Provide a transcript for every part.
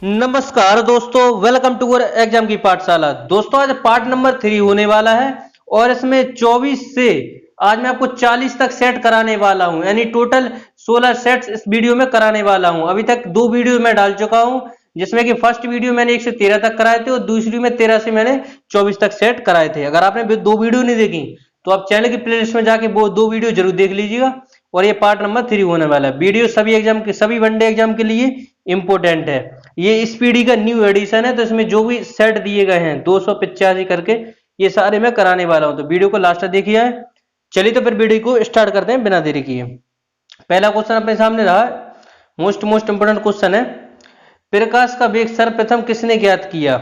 नमस्कार दोस्तों, welcome to our exam की पाठशाला। दोस्तों आज पार्ट नंबर 3 होने वाला है और इसमें 24 से आज मैं आपको 40 तक सेट कराने वाला हूं, यानी टोटल 16 सेट्स इस वीडियो में कराने वाला हूं। अभी तक 2 वीडियो मैं डाल चुका हूं, जिसमें कि फर्स्ट वीडियो मैंने 1 से 13 तक कराए थे और दूसरी में 13 से मैंने 24 तक सेट कराए थे। अगर आपने 2 वीडियो नहीं देखी तो आप चैनल की प्लेलिस्ट में जाके वो 2 वीडियो जरूर देख लीजिएगा। और ये पार्ट नंबर 3 होने वाला है। वीडियो सभी एग्जाम के सभी वनडे एग्जाम के लिए इंपॉर्टेंट है। ये स्पीडी का न्यू एडिशन है, तो इसमें जो भी सेट दिए गए हैं 285 करके, ये सारे मैं कराने वाला हूं। तो वीडियो को लास्ट तक देखिए। चलिए तो फिर वीडियो को स्टार्ट करते हैं बिना देरी किए। पहला क्वेश्चन अपने सामने रहा, मोस्ट इंपोर्टेंट क्वेश्चन है। प्रकाश का वेग सर्वप्रथम किसने ज्ञात किया?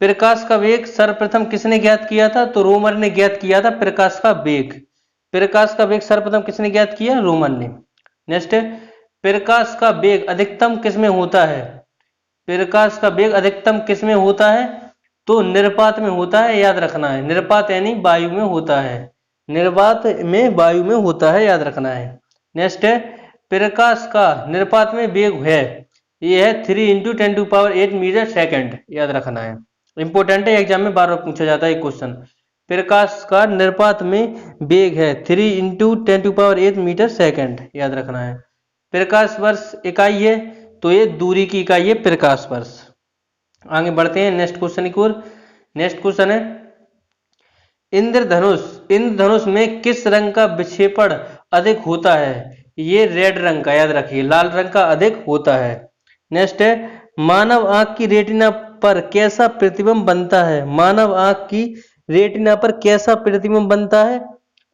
प्रकाश का वेग सर्वप्रथम किसने ज्ञात किया था? तो रोमन ने ज्ञात किया था प्रकाश का वेग। प्रकाश का वेग सर्वप्रथम किसने ज्ञात किया? रोमन ने। नेक्स्ट है, प्रकाश का वेग अधिकतम किसमें होता है? प्रकाश का वेग अधिकतम किसमें होता है? तो निर्वात में होता है, याद रखना है। निर्वात यानी वायु में होता है। निर्वात में वायु में होता है, याद रखना है। नेक्स्ट है, प्रकाश का निर्वात में वेग है, ये है 3 × 10⁸ मीटर सेकंड, याद रखना है। इंपॉर्टेंट है, एग्जाम में बार बार पूछा जाता है क्वेश्चन। प्रकाश का निर्वात में वेग है 3 × 10⁸ मीटर सेकंड, याद रखना है। प्रकाश वर्ष इकाई है, तो ये दूरी की इकाई है प्रकाश वर्ष। आगे बढ़ते हैं नेक्स्ट क्वेश्चन की ओर। नेक्स्ट क्वेश्चन है, इंद्रधनुष में किस रंग का विक्षेपण अधिक होता है? ये रेड रंग का, याद रखिए, लाल रंग का अधिक होता है। नेक्स्ट है, मानव आंख की रेटिना पर कैसा प्रतिबिंब बनता है? मानव आंख की रेटिना पर कैसा प्रतिबिंब बनता है?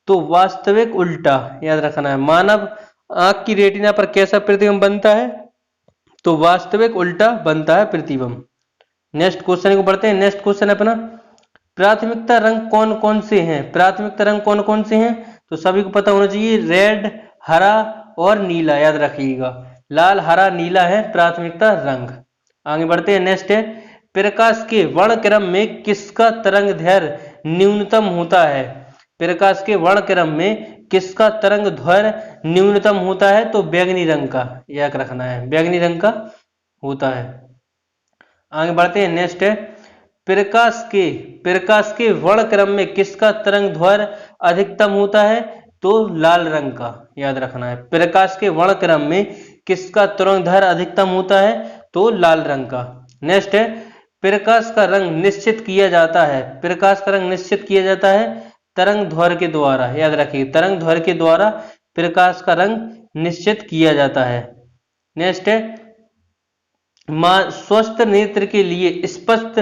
तो वास्तविक उल्टा, याद रखना है। मानव आंख की रेटिना पर कैसा प्रतिबिंब बनता है? तो वास्तविक उल्टा बनता है प्रतिबिंब। नेक्स्ट क्वेश्चन को पढ़ते हैं। नेक्स्ट क्वेश्चन अपना, प्राथमिकता रंग कौन कौन से हैं? प्राथमिकता रंग कौन कौन से हैं? तो सभी को पता होना चाहिए, रेड, हरा और नीला, याद रखिएगा। लाल, हरा, नीला है प्राथमिकता रंग। आगे बढ़ते हैं। नेक्स्ट है, प्रकाश के वर्णक्रम में किसका तरंग दैर्घ्य न्यूनतम होता है? प्रकाश के वर्णक्रम में किसका तरंग दैर्घ्य न्यूनतम होता है? तो बैंगनी रंग का, याद रखना है, बैंगनी रंग का होता है। आगे बढ़ते हैं। नेक्स्ट है, प्रकाश के वर्णक्रम में किसका तरंग दैर्घ्य अधिकतम होता है? तो लाल रंग का, याद रखना है। प्रकाश के वर्णक्रम में किसका तरंग दैर्घ्य अधिकतम होता है? तो लाल रंग का। नेक्स्ट है, प्रकाश का रंग निश्चित किया जाता है। प्रकाश का रंग निश्चित किया जाता है तरंग दैर्घ्य के द्वारा, याद रखिए, तरंग दैर्घ्य के द्वारा प्रकाश का रंग निश्चित किया जाता है। नेक्स्ट है, स्वस्थ नेत्र के लिए स्पष्ट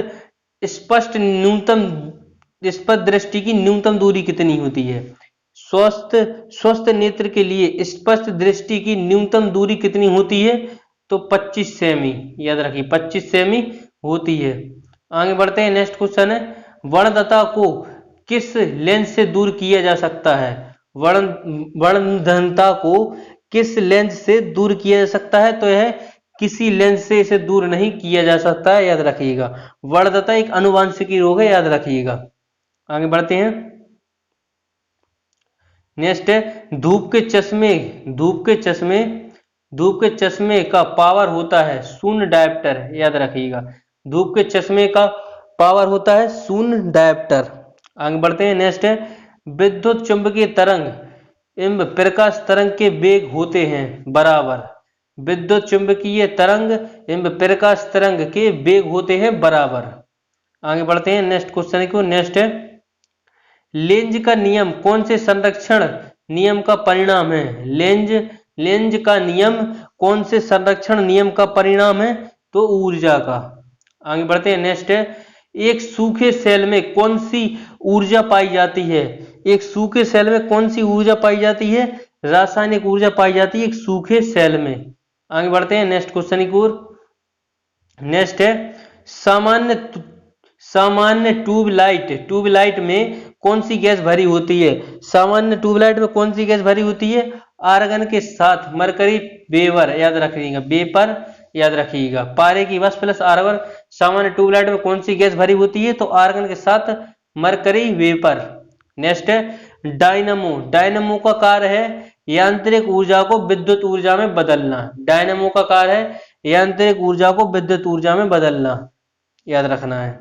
दृष्टि की न्यूनतम दूरी कितनी होती है? स्वस्थ नेत्र के लिए स्पष्ट दृष्टि की न्यूनतम दूरी कितनी होती है? तो 25 सेमी, याद रखिए, 25 सेमी होती है। आगे बढ़ते हैं। नेक्स्ट क्वेश्चन है, वर्णदता को किस लेंस से दूर किया जा सकता है? वर्णधनता को किस लेंस से दूर किया जा सकता है? तो यह किसी लेंस से इसे दूर नहीं किया जा सकता है, याद रखिएगा। वर्णदता एक आनुवंशिकी रोग है, याद रखिएगा। आगे बढ़ते हैं। नेक्स्ट है, धूप के चश्मे का पावर होता है शून्य डायोप्टर, याद रखिएगा। धूप के चश्मे का पावर होता है शून्य डायोप्टर। आगे बढ़ते हैं। नेक्स्ट है, विद्युत चुंबकीय तरंग एवं प्रकाश तरंग के वेग होते हैं बराबर। विद्युत चुंबकीय तरंग एवं प्रकाश तरंग के वेग होते हैं बराबर। आगे बढ़ते हैं नेक्स्ट क्वेश्चन को। नेक्स्ट है, लेंज का नियम कौन से संरक्षण नियम का परिणाम है? लेंज का नियम कौन से संरक्षण नियम का परिणाम है? तो ऊर्जा का। आगे बढ़ते हैं। नेक्स्ट है, एक सूखे सेल में कौन सी ऊर्जा पाई जाती है? एक सूखे सेल में कौन सी ऊर्जा पाई जाती है? रासायनिक ऊर्जा पाई जाती है एक सूखे सेल में। आगे बढ़ते हैं नेक्स्ट क्वेश्चन की ओर। नेक्स्ट है, सामान्य ट्यूबलाइट में कौन सी गैस भरी होती है? सामान्य ट्यूबलाइट में कौन सी गैस भरी होती है? आर्गन के साथ मरकरी वेपर, याद रखिएगा, वेपर, याद रखिएगा। पारे की बस प्लस आर्गन। सामान्य ट्यूबलाइट में कौन सी गैस भरी होती है? तो आर्गन के साथ मरकरी वेपर। नेक्स्ट है, डायनमो का कार्य है यांत्रिक ऊर्जा को विद्युत ऊर्जा में बदलना। डायनमो का कार्य है यांत्रिक ऊर्जा को विद्युत ऊर्जा में बदलना, याद रखना है।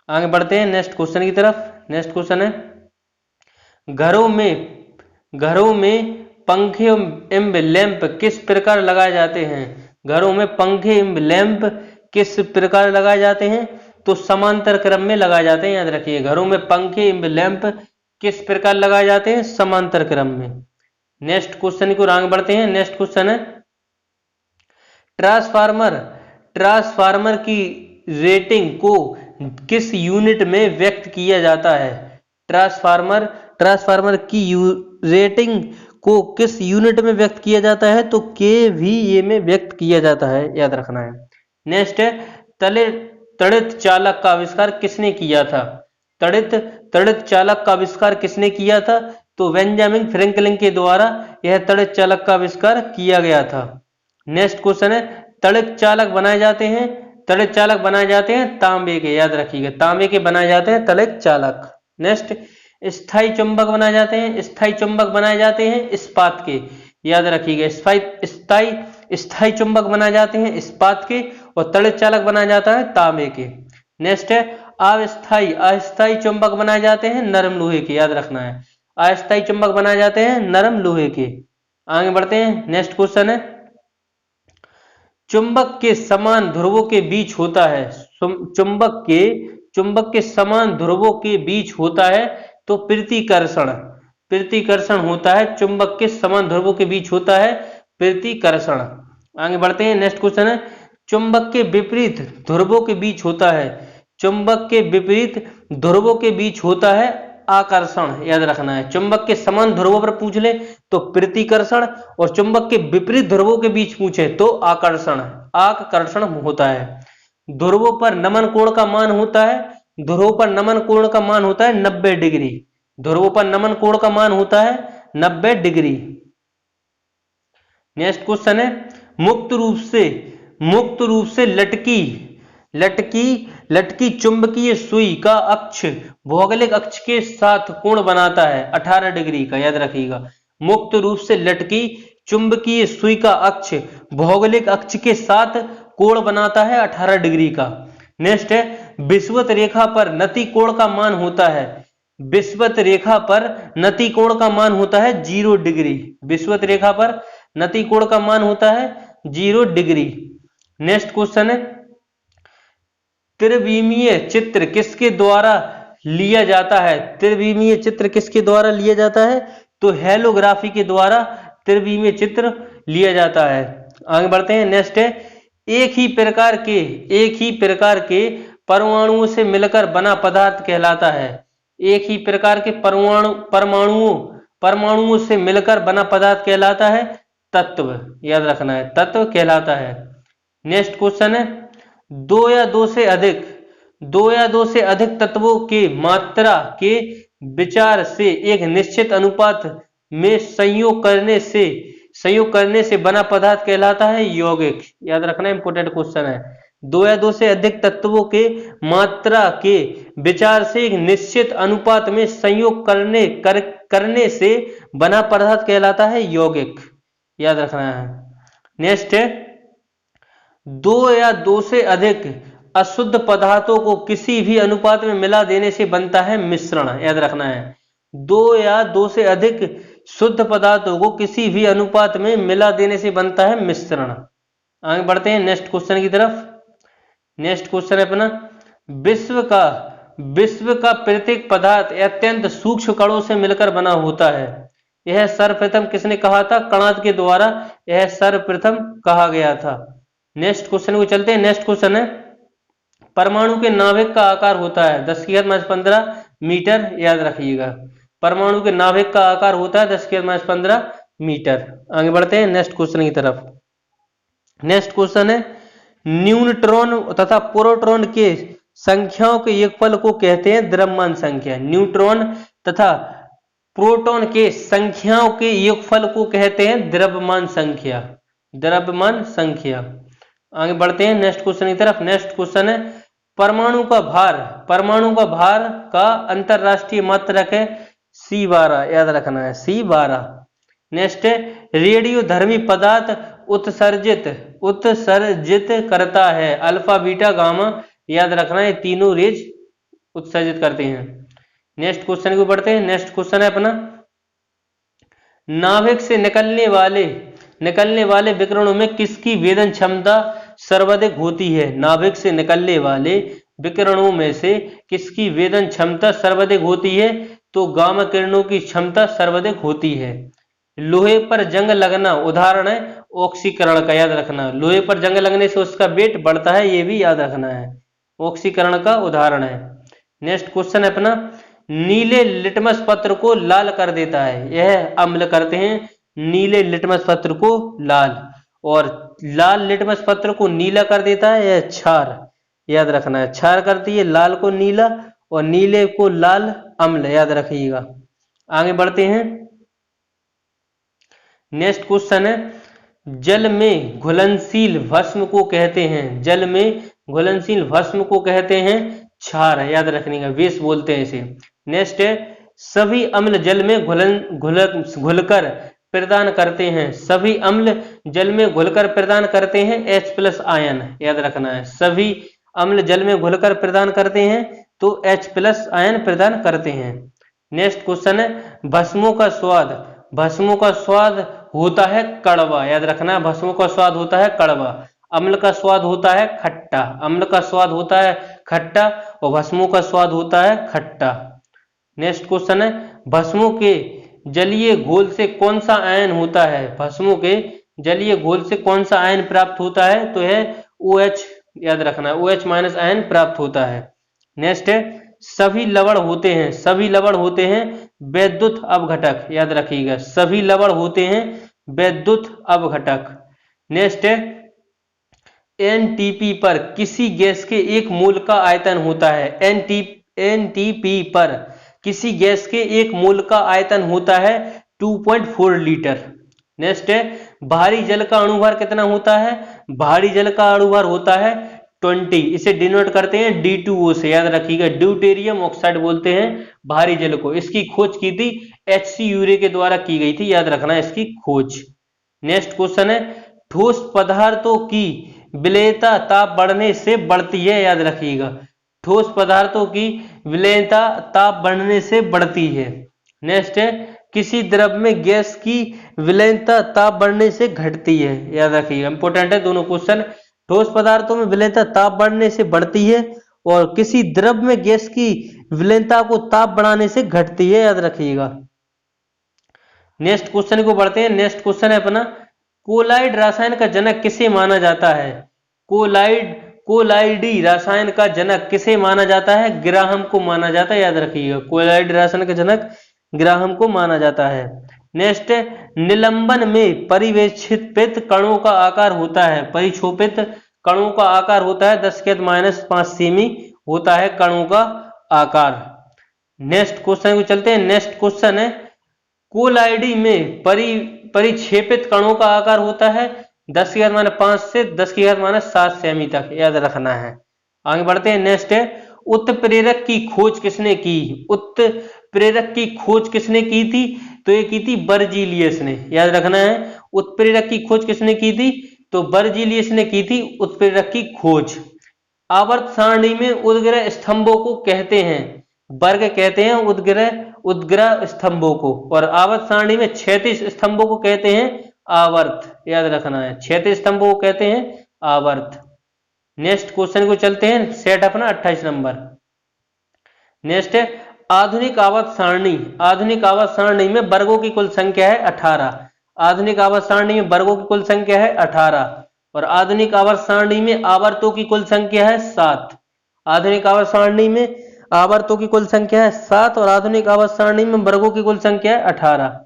आगे बढ़ते हैं नेक्स्ट क्वेश्चन की तरफ। नेक्स्ट क्वेश्चन है, घरों में पंखे एवं लैंप किस प्रकार लगाए जाते हैं? घरों में पंखे एवं लैंप किस प्रकार लगाए जाते हैं? तो समांतर क्रम में लगाए जाते हैं, याद रखिए। घरों में पंखे एवं लैंप किस प्रकार लगाए जाते हैं? समांतर क्रम में। नेक्स्ट क्वेश्चन को आगे बढ़ते हैं। नेक्स्ट क्वेश्चन है, ट्रांसफार्मर की रेटिंग को किस यूनिट में व्यक्त किया जाता है? ट्रांसफार्मर की रेटिंग को किस यूनिट में व्यक्त किया जाता है? तो केवीए में व्यक्त किया जाता है, याद रखना है। नेक्स्ट है, तड़ित चालक का आविष्कार किसने किया था? तड़ित चालक का आविष्कार किसने किया था? तो बेंजामिन फ्रैंकलिन के द्वारा यह तड़ित चालक का आविष्कार किया गया था। नेक्स्ट क्वेश्चन है, तड़ित चालक बनाए जाते हैं तांबे के, याद रखिएगा। तांबे के बनाए जाते हैं तड़ित चालक। नेक्स्ट, स्थायी चुंबक बनाए जाते हैं इस्पात के, याद रखिएगा। स्थायी चुंबक बनाए जाते हैं इस्पात के और तड़ित चालक बनाया जाता है तांबे के। नेक्स्ट है, अस्थायी चुंबक बनाए जाते हैं नरम लोहे के, याद रखना है। अस्थायी चुंबक बनाए जाते हैं नरम लोहे के। आगे बढ़ते हैं। नेक्स्ट क्वेश्चन है, चुंबक के समान ध्रुवों के बीच होता है, चुंबक के समान ध्रुवों के बीच होता है तो प्रतिकर्षण होता है। चुंबक के समान ध्रुवों के बीच होता है प्रतिकर्षण। आगे बढ़ते हैं। नेक्स्ट क्वेश्चन है, चुंबक के विपरीत ध्रुवों के बीच होता है आकर्षण, याद रखना है। चुंबक के समान ध्रुवों पर पूछ ले तो प्रतिकर्षण और चुंबक के विपरीत ध्रुवों के बीच पूछे तो आकर्षण होता है। ध्रुवों पर नमन कोण का मान होता है 90 डिग्री। ध्रुवों पर नमन कोण का मान होता है 90 डिग्री। नेक्स्ट क्वेश्चन है, मुक्त रूप से लटकी चुंबकीय सुई का अक्ष भौगोलिक अक्ष के साथ कोण बनाता है 18 डिग्री का, याद रखिएगा। मुक्त रूप से लटकी चुंबकीय सुई का अक्ष भौगोलिक अक्ष के साथ कोण बनाता है 18 डिग्री का। नेक्स्ट है, विषुवत रेखा पर नति कोण का मान होता है 0 डिग्री। विषुवत रेखा पर नति कोण का मान होता है 0 डिग्री। नेक्स्ट क्वेश्चन है, त्रिविमीय चित्र किसके द्वारा लिया जाता है? तो हेलोग्राफी के द्वारा त्रिविमीय चित्र लिया जाता है। आगे बढ़ते हैं। नेक्स्ट है, एक ही प्रकार के परमाणुओं से मिलकर बना पदार्थ कहलाता है। एक ही प्रकार के परमाणुओं से मिलकर बना पदार्थ कहलाता है तत्व, याद रखना है, तत्व कहलाता है। नेक्स्ट क्वेश्चन है, दो या दो से अधिक तत्वों के मात्रा के विचार से एक निश्चित अनुपात में संयोग करने से बना पदार्थ कहलाता है यौगिक, याद रखना इंपॉर्टेंट क्वेश्चन है। दो या दो से अधिक तत्वों के मात्रा के विचार से एक निश्चित अनुपात में संयोग करने से बना पदार्थ कहलाता है यौगिक, याद रखना है। नेक्स्ट है, दो या दो से अधिक अशुद्ध पदार्थों को किसी भी अनुपात में मिला देने से बनता है मिश्रण, याद रखना है। दो या दो से अधिक शुद्ध पदार्थों को किसी भी अनुपात में मिला देने से बनता है मिश्रण। आगे बढ़ते हैं नेक्स्ट क्वेश्चन की तरफ। नेक्स्ट क्वेश्चन है अपना, विश्व का प्रत्येक पदार्थ अत्यंत सूक्ष्म कणों से मिलकर बना होता है। यह सर्वप्रथम किसने कहा था? कणाद के द्वारा यह सर्वप्रथम कहा गया था। नेक्स्ट क्वेश्चन को चलते हैं। नेक्स्ट क्वेश्चन है, परमाणु के नाभिक का आकार होता है 10⁻15 मीटर, याद रखिएगा। परमाणु के नाभिक का आकार होता है 10⁻15 मीटर। आगे बढ़ते हैं नेक्स्ट क्वेश्चन की तरफ। नेक्स्ट क्वेश्चन है, न्यूट्रॉन तथा प्रोटॉन के संख्याओं के योगफल को कहते हैं द्रव्यमान संख्या। न्यूट्रॉन तथा प्रोटॉन के संख्याओं के योगफल को कहते हैं द्रव्यमान संख्या। आगे बढ़ते हैं नेक्स्ट क्वेश्चन की तरफ। नेक्स्ट क्वेश्चन है, परमाणु का भार का अंतरराष्ट्रीय मात्रक है C12, याद रखना है C12। नेक्स्ट है, रेडियोधर्मी पदार्थ उत्सर्जित करता है। अल्फा बीटा गामा, याद रखना है, तीनों रेज उत्सर्जित करते हैं। नेक्स्ट क्वेश्चन को पढ़ते हैं। नेक्स्ट क्वेश्चन है अपना, नाभिक से निकलने वाले विकिरणों में किसकी वेदन क्षमता सर्वाधिक होती है? नाभिक से निकलने वाले विकिरणों में से किसकी वेदन क्षमता सर्वाधिक होती है? तो गामा किरणों की क्षमता सर्वाधिक होती है। लोहे पर जंग लगना उदाहरण है ऑक्सीकरण का, याद रखना। लोहे पर जंग लगने से उसका वेट बढ़ता है, ये भी याद रखना है, ऑक्सीकरण का उदाहरण है। नेक्स्ट क्वेश्चन है अपना, नीले लिटमस पत्र को लाल कर देता है। यह अम्ल करते हैं नीले लिटमस पत्र को लाल, और लाल लिटमस पत्र को नीला कर देता है यह क्षार, याद रखना है। क्षार करती है लाल को नीला और नीले को लाल अम्ल, याद रखिएगा। आगे बढ़ते हैं। नेक्स्ट क्वेश्चन है, जल में घुलनशील भस्म को कहते हैं, जल में घुलनशील भस्म को कहते हैं क्षार, याद रखने का, बेस बोलते हैं इसे। नेक्स्ट है, सभी अम्ल जल में घुलकर प्रदान करते हैं, सभी अम्ल जल में घुलकर प्रदान करते हैं H+ आयन, याद रखना है। सभी अम्ल जल में घुलकर प्रदान करते हैं तो H+ आयन प्रदान करते हैं। नेक्स्ट क्वेश्चन है, भस्मों का स्वाद होता है कड़वा, याद रखना, भस्मों का स्वाद होता है कड़वा। अम्ल का स्वाद होता है खट्टा, अम्ल का स्वाद होता है खट्टा और भस्मों का स्वाद होता है खट्टा। नेक्स्ट क्वेश्चन है, भस्मों के जलीय घोल से कौन सा आयन होता है? भस्मों के जलीय घोल से कौन सा आयन प्राप्त होता है? तो है OH, याद रखना, OH- आयन प्राप्त होता है। नेक्स्ट है, सभी लवण होते हैं वैद्युत अपघटक, याद रखिएगा, सभी लवण होते हैं वैद्युत अपघटक। नेक्स्ट है, NTP पर किसी गैस के एक मोल का आयतन होता है, NTP पर किसी गैस के एक मोल का आयतन होता है 2.4 लीटर। नेक्स्ट है, भारी जल का अणुभार कितना होता है? भारी जल का अणुभार होता है 20, इसे डिनोट करते हैं D2O से, याद रखिएगा, ड्यूटेरियम ऑक्साइड बोलते हैं भारी जल को। इसकी खोज की थी HC यूरे के द्वारा की गई थी, याद रखना इसकी खोज। नेक्स्ट क्वेश्चन है, ठोस पदार्थों की विलेयता ताप बढ़ने से बढ़ती है, याद रखिएगा, ठोस पदार्थों की विलेयता ताप बढ़ने से बढ़ती है। नेक्स्ट है, किसी द्रव में गैस की विलेयता ताप बढ़ने से घटती है, याद रखिएगा, इंपॉर्टेंट है दोनों क्वेश्चन। ठोस पदार्थों में विलेयता ताप बढ़ने से बढ़ती है और किसी द्रव में गैस की विलेयता को ताप बढ़ाने से घटती है, याद रखिएगा। नेक्स्ट क्वेश्चन को बढ़ते हैं। नेक्स्ट क्वेश्चन है अपना, कोलाइड रसायन का जनक किसे माना जाता है? कोलाइडी रसायन का जनक किसे माना जाता है? ग्राहम को माना जाता है, याद रखिएगा, कोलाइड रसायन का जनक ग्राहम को माना जाता है। नेक्स्ट, निलंबन में परिक्षेपित कणों का आकार होता है, परिक्षेपित कणों का आकार होता है 10⁻⁵ सेमी होता है कणों का आकार। नेक्स्ट क्वेश्चन को चलते हैं। नेक्स्ट क्वेश्चन है, कोलाइडी में परिक्षेपित कणों का आकार होता है 10⁻⁵ से 10⁻⁷ सेमी तक, याद रखना है। आगे बढ़ते हैं। नेक्स्ट है, उत्प्रेरक की खोज किसने की? उत्प्रेरक की खोज किसने की थी? तो ये की थी बर्जीलियस ने, याद रखना है। उत्प्रेरक की खोज किसने की थी? तो बर्जीलियस ने की थी उत्प्रेरक की खोज। आवर्त सारणी में उद्ग्रह स्तंभों को कहते हैं, वर्ग कहते हैं उद्ग्रह स्तंभों को, और आवर्त सारणी में क्षैतिज स्तंभों को कहते हैं आवर्त, याद रखना है, क्षैतिज स्तंभों को कहते हैं आवर्त। नेक्स्ट क्वेश्चन को चलते हैं, सेट अपना 28 नंबर। नेक्स्ट है, आधुनिक आवर्त सारणी। आधुनिक आवर्त सारणी में वर्गों की कुल संख्या है 18। आधुनिक आवर्त सारणी में वर्गों की कुल संख्या है 18 और आधुनिक आवर्त सारणी में आवर्तों की कुल संख्या है 7। आधुनिक आवर्त सारणी में आवर्तों की कुल संख्या है 7 और आधुनिक आवर्त सारणी में वर्गों की कुल संख्या है 18।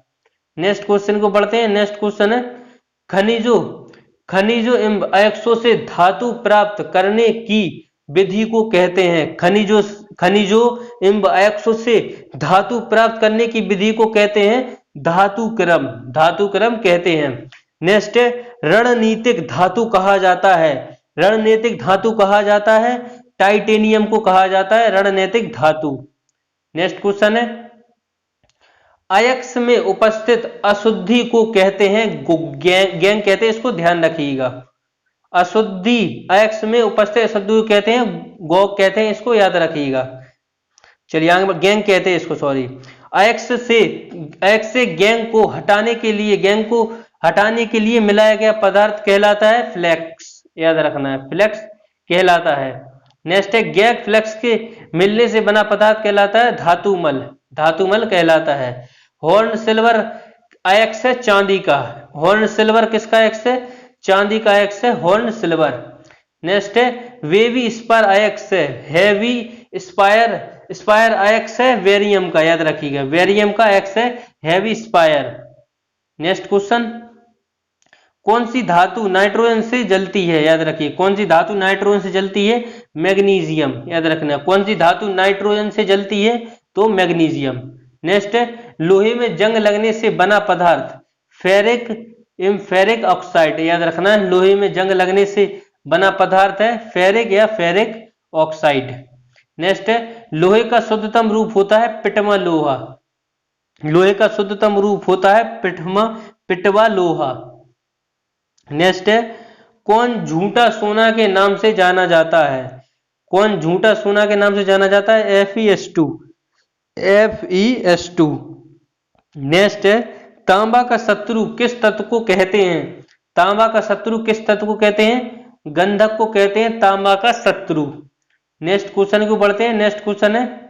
नेक्स्ट क्वेश्चन को बढ़ते हैं। नेक्स्ट क्वेश्चन है, खनिजों एवं अयस्कों से धातु प्राप्त करने की विधि को कहते हैं। खनिजों एवं अयस्कों से धातु प्राप्त करने की विधि को कहते हैं धातु क्रम कहते हैं। नेक्स्ट है, रणनीतिक धातु कहा जाता है। रणनीतिक धातु कहा जाता है टाइटेनियम को कहा जाता है रणनीतिक धातु। नेक्स्ट क्वेश्चन है, अयस्क में उपस्थित अशुद्धि को कहते हैं गैंग कहते हैं, इसको ध्यान रखिएगा। अशुद्धि अयस्क में उपस्थित अशुद्धि को कहते हैं गौग कहते हैं, इसको याद रखिएगा। चलिए आगे गैंग कहते हैं इसको, सॉरी। अयस्क से गैंग को हटाने के लिए मिलाया गया पदार्थ कहलाता है फ्लेक्स, याद रखना है, फ्लेक्स कहलाता है। नेक्स्ट है गैग फ्लेक्स के मिलने से बना पदार्थ कहलाता है धातुमल कहलाता है। हॉर्न सिल्वर अयस्क है चांदी का, हॉर्न सिल्वर किसका अयस्क है? चांदी का अयस्क है हॉर्न सिल्वर। नेक्स्ट है वेवी स्पायर अयस्क है, हैवी स्पायर अयस्क है वेरियम का, याद रखिएगा, वेरियम का अयस्क है हैवी स्पायर। नेक्स्ट क्वेश्चन, कौन सी धातु नाइट्रोजन से जलती है? याद रखिए, कौन सी धातु नाइट्रोजन से जलती है? मैग्नीशियम, याद रखना। कौन सी धातु नाइट्रोजन से जलती है? तो मैग्नीशियम। नेक्स्ट है लोहे में जंग लगने से बना पदार्थ फेरिक ऑक्साइड, याद रखना, लोहे में जंग लगने से बना पदार्थ है फेरिक या फेरिक ऑक्साइड। नेक्स्ट है लोहे का शुद्धतम रूप होता है पिटवा लोहा, लोहे का शुद्धतम रूप होता है पिटवा लोहा। नेक्स्ट है कौन झूठा सोना के नाम से जाना जाता है? कौन झूठा सोना के नाम से जाना जाता है? FeS2। नेक्स्ट है तांबा का शत्रु किस तत्व को कहते हैं? तांबा का शत्रु किस तत्व को कहते हैं? गंधक को कहते हैं तांबा का शत्रु। नेक्स्ट क्वेश्चन को बढ़ते हैं। नेक्स्ट क्वेश्चन है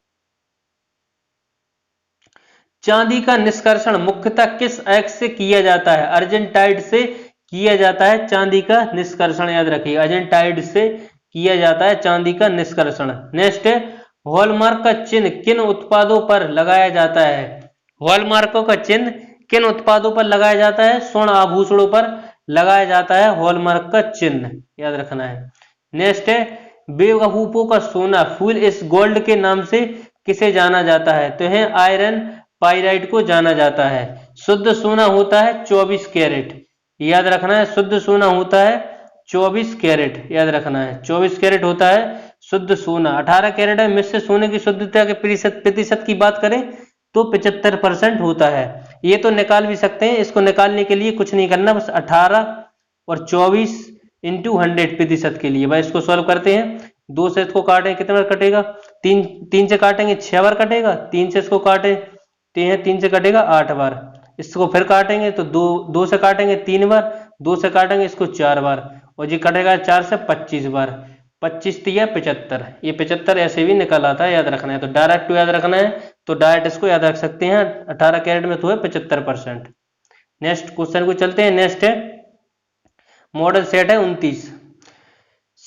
चांदी का निष्कर्षण मुख्यतः किस अयस्क से किया जाता है? अर्जेंटाइड से किया जाता है चांदी का निष्कर्षण, याद रखिए, अर्जेंटाइड से किया जाता है चांदी का निष्कर्षण। नेक्स्ट है हॉलमार्क का चिन्ह किन उत्पादों पर लगाया जाता है? हॉलमार्कों का चिन्ह किन उत्पादों पर लगाया जाता है? स्वर्ण आभूषणों पर लगाया जाता है हॉलमार्क का चिन्ह, याद रखना है। नेक्स्ट है बेवकूफों का सोना फुल इस गोल्ड के नाम से किसे जाना जाता है? तो है आयरन पाइराइट को जाना जाता है। शुद्ध सोना होता है 24 कैरेट, याद रखना है, शुद्ध सोना होता है 24 कैरेट, याद रखना है, 24 कैरेट होता है शुद्ध सोना। 18 कैरेट में मिश्र सोने की शुद्धता के प्रतिशत की बात करें तो 75% होता है। ये तो निकाल भी सकते हैं, इसको निकालने के लिए कुछ नहीं करना, बस 18 और 24 इंटू 100% के लिए बस इसको सॉल्व करते हैं। 2 से इसको काटें कितने बार कटेगा? 3 से काटेंगे 6 बार कटेगा, 3 से इसको काटेते हैं 3 से कटेगा 8 बार, इसको फिर काटेंगे तो 2 से काटेंगे 3 बार, 2 से काटेंगे इसको 4 बार, और ये कटेगा 4 से 25 बार, 25 या 75, ये 75 ऐसे भी निकल आता है, याद रखना है। तो डायरेक्ट याद रखना है तो डायरेक्ट इसको याद रख सकते हैं, 18 कैरेट में तो है 75%। नेक्स्ट क्वेश्चन को चलते हैं। नेक्स्ट है मॉडल सेट है 29।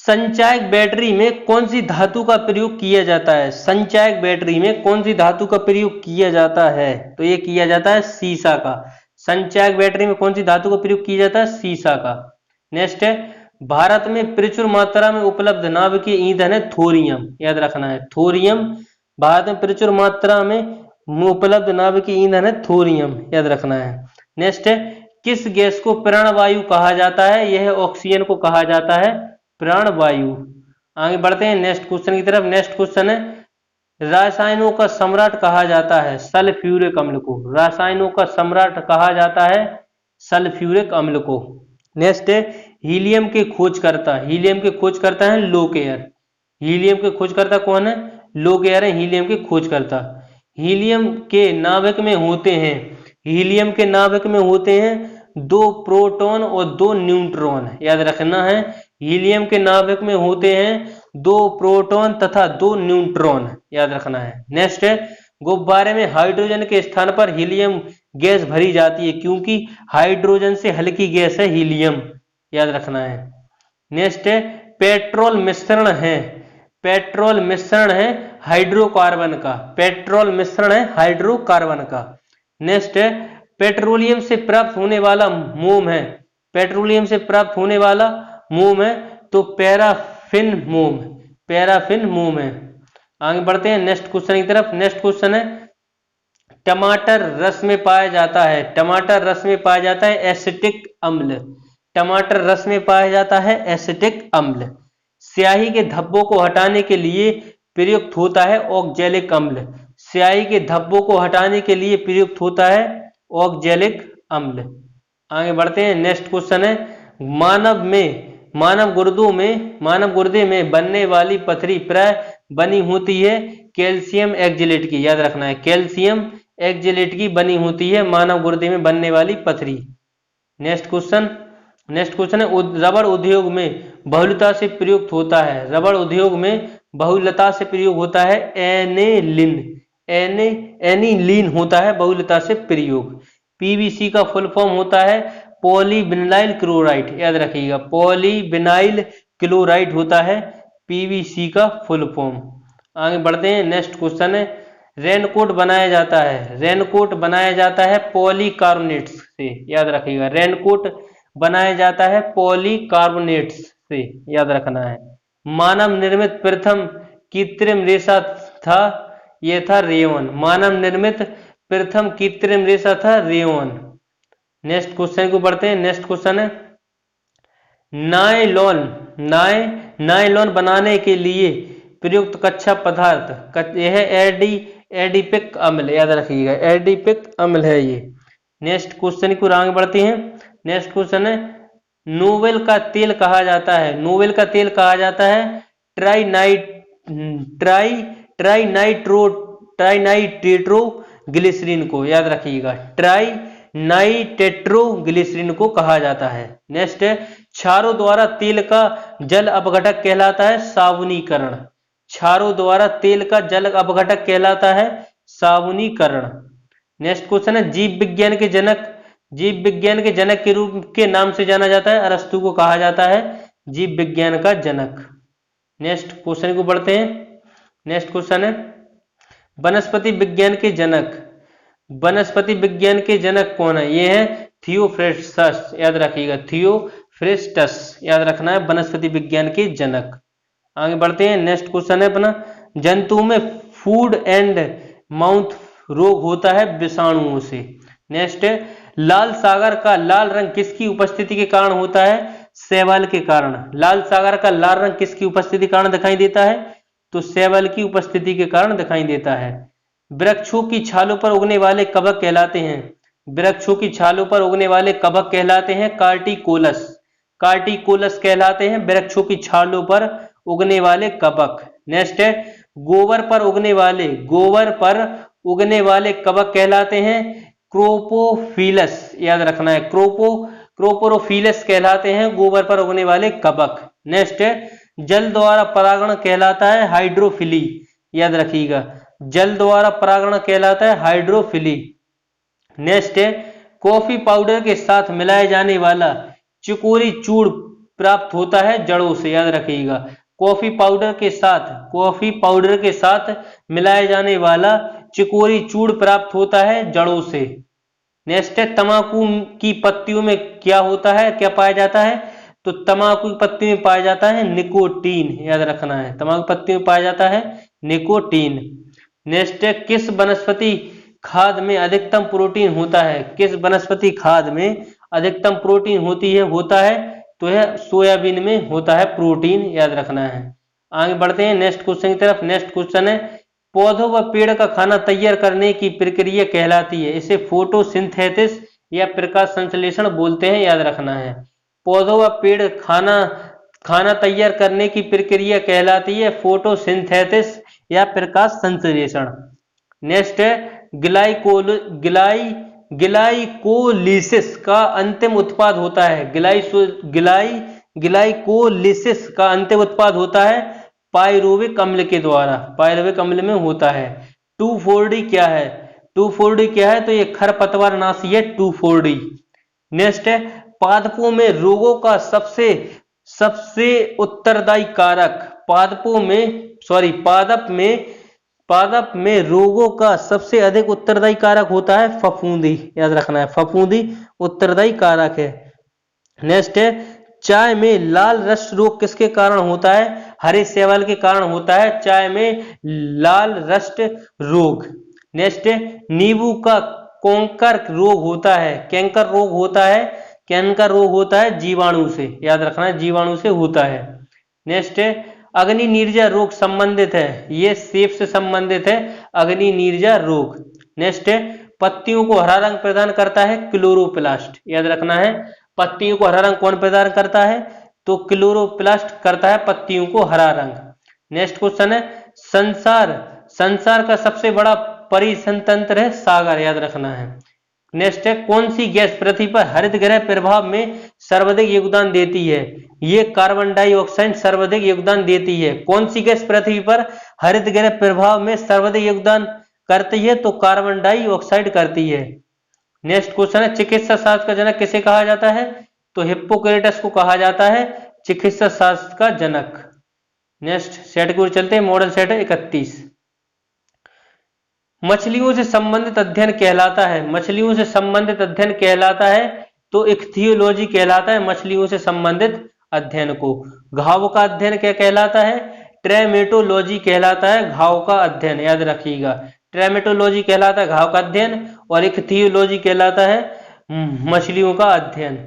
संचायक बैटरी में कौन सी धातु का प्रयोग किया जाता है? संचायक बैटरी में कौन सी धातु का प्रयोग किया जाता है? तो ये किया जाता है सीसा का। संचायक बैटरी में कौन सी धातु का प्रयोग किया जाता है? सीसा का। नेक्स्ट है भारत में प्रचुर मात्रा में उपलब्ध नाभिकीय ईंधन है थोरियम, याद रखना है, थोरियम। भारत में प्रचुर मात्रा में उपलब्ध नाभिकीय ईंधन है थोरियम, याद रखना है। नेक्स्ट है किस गैस को प्राणवायु कहा जाता है? यह ऑक्सीजन को कहा जाता है प्राणवायु। आगे बढ़ते हैं नेक्स्ट क्वेश्चन की तरफ। नेक्स्ट क्वेश्चन है रासायनों का सम्राट कहा जाता है सल्फ्यूरिक अम्ल को, रासायनों का सम्राट कहा जाता है सल्फ्यूरिक अम्ल को। नेक्स्ट है हीलियम के खोजकर्ता, हीलियम के खोजकर्ता है लोकेयर। हीलियम के खोजकर्ता कौन है? लोकेयर है हीलियम के खोजकर्ता। हीलियम के नाभिक में होते हैं, हीलियम के नाभिक में होते हैं 2 प्रोटॉन और 2 न्यूट्रॉन, याद रखना है। हीलियम के नाभिक में होते हैं 2 प्रोटॉन तथा 2 न्यूट्रॉन, याद रखना है। नेक्स्ट है गुब्बारे में हाइड्रोजन के स्थान पर हीलियम गैस भरी जाती है क्योंकि हाइड्रोजन से हल्की गैस है हीलियम, याद रखना है। नेक्स्ट है पेट्रोल मिश्रण है, पेट्रोल मिश्रण है हाइड्रोकार्बन का, पेट्रोल मिश्रण है हाइड्रोकार्बन का। नेक्स्ट है पेट्रोलियम से प्राप्त होने वाला मोम है, पेट्रोलियम से प्राप्त होने वाला मोम है तो पैराफिन मोम, पैराफिन मोम है। आगे बढ़ते हैं नेक्स्ट क्वेश्चन की तरफ। नेक्स्ट क्वेश्चन है टमाटर रस में पाया जाता है, टमाटर रस में पाया जाता है एसिटिक अम्ल, टमाटर रस में पाया जाता है एसिटिक अम्ल। स्याही के धब्बों को हटाने के लिए प्रयुक्त होता है ऑक्जेलिक अम्ल, स्याही के धब्बों को हटाने के लिए प्रयुक्त होता है ऑक्जेलिक अम्ल। आगे बढ़ते हैं। नेक्स्ट क्वेश्चन है, मानव गुर्दे में बनने वाली पथरी प्राय बनी होती है कैल्शियम एक्जेलेट की। याद रखना है, कैल्शियम एक्जेलेट की बनी होती है मानव गुर्दे में बनने वाली पथरी। नेक्स्ट क्वेश्चन है, रबड़ उद्योग में बहुलता से प्रयुक्त होता है, रबड़ उद्योग में बहुलता से प्रयोग होता है एनिलीन होता है बहुलता से प्रयोग। पीवीसी का फुल फॉर्म होता है पॉलीविनाइल क्लोराइड। याद रखिएगा, पॉलीविनाइल क्लोराइड होता है पीवीसी का फुल फॉर्म। आगे बढ़ते हैं। नेक्स्ट क्वेश्चन है, रेनकोट बनाया जाता है पॉलीकार्बोनेट्स से। याद रखिएगा, रेनकोट बनाया जाता है पॉलीकार्बोनेट्स से। याद रखना है। मानव निर्मित प्रथम कृत्रिम रेशा था, यह था रेयॉन। मानव निर्मित प्रथम कृत्रिम रेशा था रेयॉन। नेक्स्ट क्वेश्चन को पढ़ते हैं। नेक्स्ट क्वेश्चन है, नायलॉन बनाने के लिए प्रयुक्त कच्चा पदार्थ यह एडिपिक अम्ल। याद रखिएगा, एडिपिक अम्ल है ये। नेक्स्ट क्वेश्चन को आगे बढ़ते हैं। नेक्स्ट क्वेश्चन है, नोवेल का तेल कहा जाता है ट्राइनाइट्रोग्लिसरीन को। याद रखिएगा, ट्राइनाइट्रोग्लिसरीन को कहा जाता है। नेक्स्ट है, क्षारों द्वारा तेल का जल अपघटक कहलाता है साबुनीकरण। क्षारों द्वारा तेल का जल अपघटक कहलाता है साबुनीकरण। नेक्स्ट क्वेश्चन है, जीव विज्ञान के जनक के रूप के नाम से जाना जाता है अरस्तु को कहा जाता है जीव विज्ञान का जनक। नेक्स्ट क्वेश्चन को बढ़ते हैं। नेक्स्ट क्वेश्चन है, वनस्पति विज्ञान के जनक कौन है? ये है थियोफ्रेस्टस। याद रखिएगा, थियोफ्रेस्टस याद रखना है, वनस्पति विज्ञान के जनक। आगे बढ़ते हैं। नेक्स्ट क्वेश्चन है अपना, जंतु में फूड एंड माउथ रोग होता है विषाणुओं से। नेक्स्ट है, लाल सागर का लाल रंग किसकी उपस्थिति के कारण होता है? शैवाल के कारण। लाल सागर का लाल रंग किसकी उपस्थिति के कारण दिखाई देता है? तो शैवाल की उपस्थिति के कारण दिखाई देता है। वृक्षों की छालों पर उगने वाले कवक कहलाते हैं, वृक्षों की छालों पर उगने वाले कवक कहलाते हैं कार्टिकोलस। कार्टिकोलस कहलाते हैं वृक्षों की छालों पर उगने वाले कवक। नेक्स्ट है, गोबर पर उगने वाले कवक कहलाते हैं क्रोपोफिलस। याद रखना है, क्रोपोरोफिलस कहलाते हैं गोबर पर उगने वाले कवक। नेक्स्ट है, जल द्वारा परागण कहलाता है हाइड्रोफिली। याद रखिएगा, जल द्वारा परागण कहलाता है हाइड्रोफिली। नेक्स्ट है, कॉफी पाउडर के साथ मिलाए जाने वाला चिकोरी चूर्ण प्राप्त होता है जड़ों से। याद रखिएगा, कॉफी पाउडर के साथ मिलाए जाने वाला चिकोरी चूर्ण प्राप्त होता है जड़ों से। नेक्स्ट है, तंबाकू की पत्तियों में क्या होता है, क्या पाया जाता है? तो तंबाकू की पत्ती में पाया जाता है निकोटीन। याद रखना है, तंबाकू पत्ती में पाया जाता है निकोटीन। नेक्स्ट है, किस वनस्पति खाद में अधिकतम प्रोटीन होता है? किस वनस्पति खाद में अधिकतम प्रोटीन होता है तो यह सोयाबीन में होता है प्रोटीन। याद रखना है। आगे बढ़ते हैं नेक्स्ट क्वेश्चन की तरफ। नेक्स्ट क्वेश्चन है, पौधों व पेड़ का खाना तैयार करने की प्रक्रिया कहलाती है, इसे फोटोसिंथेसिस या प्रकाश संश्लेषण बोलते हैं। याद रखना है, पौधों व पेड़ खाना तैयार करने की प्रक्रिया कहलाती है फोटोसिंथेसिस या प्रकाश संश्लेषण। नेक्स्ट है, ग्लाइकोलिसिस का अंतिम उत्पाद होता है, ग्लाइकोलिसिस का अंतिम उत्पाद होता है पायरुविक अम्ल के द्वारा, पायरुविक अम्ल में होता है। 2,4-D क्या है? 2,4-D क्या है? तो ये खरपतवार नाशी है 2,4-D। नेक्स्ट है, पादपों में रोगों का सबसे उत्तरदायी कारक, पादप में रोगों का सबसे अधिक उत्तरदायी कारक होता है फफूंदी। याद रखना है, फफूंदी उत्तरदायी कारक है। नेक्स्ट है, चाय में लाल रस्ट रोग किसके कारण होता है? हरे शैवाल के कारण होता है चाय में लाल रस्ट रोग। नेक्स्ट है, नींबू का कैंकर रोग होता है जीवाणु से। याद रखना है, जीवाणु से होता है। नेक्स्ट है, अग्नि नीरजा रोग संबंधित है, ये सेप से संबंधित है। अग्नि नीरजा रोग। नेक्स्ट है, पत्तियों को हरा रंग प्रदान करता है क्लोरोप्लास्ट। याद रखना है, पत्तियों को हरा रंग कौन प्रदान करता है? तो क्लोरोप्लास्ट करता है पत्तियों को हरा रंग। नेक्स्ट क्वेश्चन है, संसार का सबसे बड़ा परिसंतंत्र है सागर। याद रखना है। नेक्स्ट है, कौन सी गैस पृथ्वी पर हरित गृह प्रभाव में सर्वाधिक योगदान देती है? ये कार्बन डाइऑक्साइड सर्वाधिक योगदान देती है। कौन सी गैस पृथ्वी पर हरित गृह प्रभाव में सर्वाधिक योगदान करती है? तो कार्बन डाइऑक्साइड करती है। नेक्स्ट क्वेश्चन है, चिकित्सा शास्त्र का जनक किसे कहा जाता है? तो हिप्पोक्रेटस को कहा जाता है चिकित्सा शास्त्र का जनक। नेक्स्ट सेट की ओर चलते हैं, मॉडल सेट है 31। मछलियों से संबंधित अध्ययन कहलाता है, मछलियों से संबंधित अध्ययन कहलाता है तो इख्थियोलॉजी कहलाता है मछलियों से संबंधित अध्ययन को। घाव का अध्ययन क्या कहलाता है? ट्रेमेटोलॉजी कहलाता है घाव का अध्ययन। याद रखिएगा, ट्रेमेटोलॉजी कहलाता है घाव का अध्ययन और इख्थियोलॉजी कहलाता है मछलियों का अध्ययन।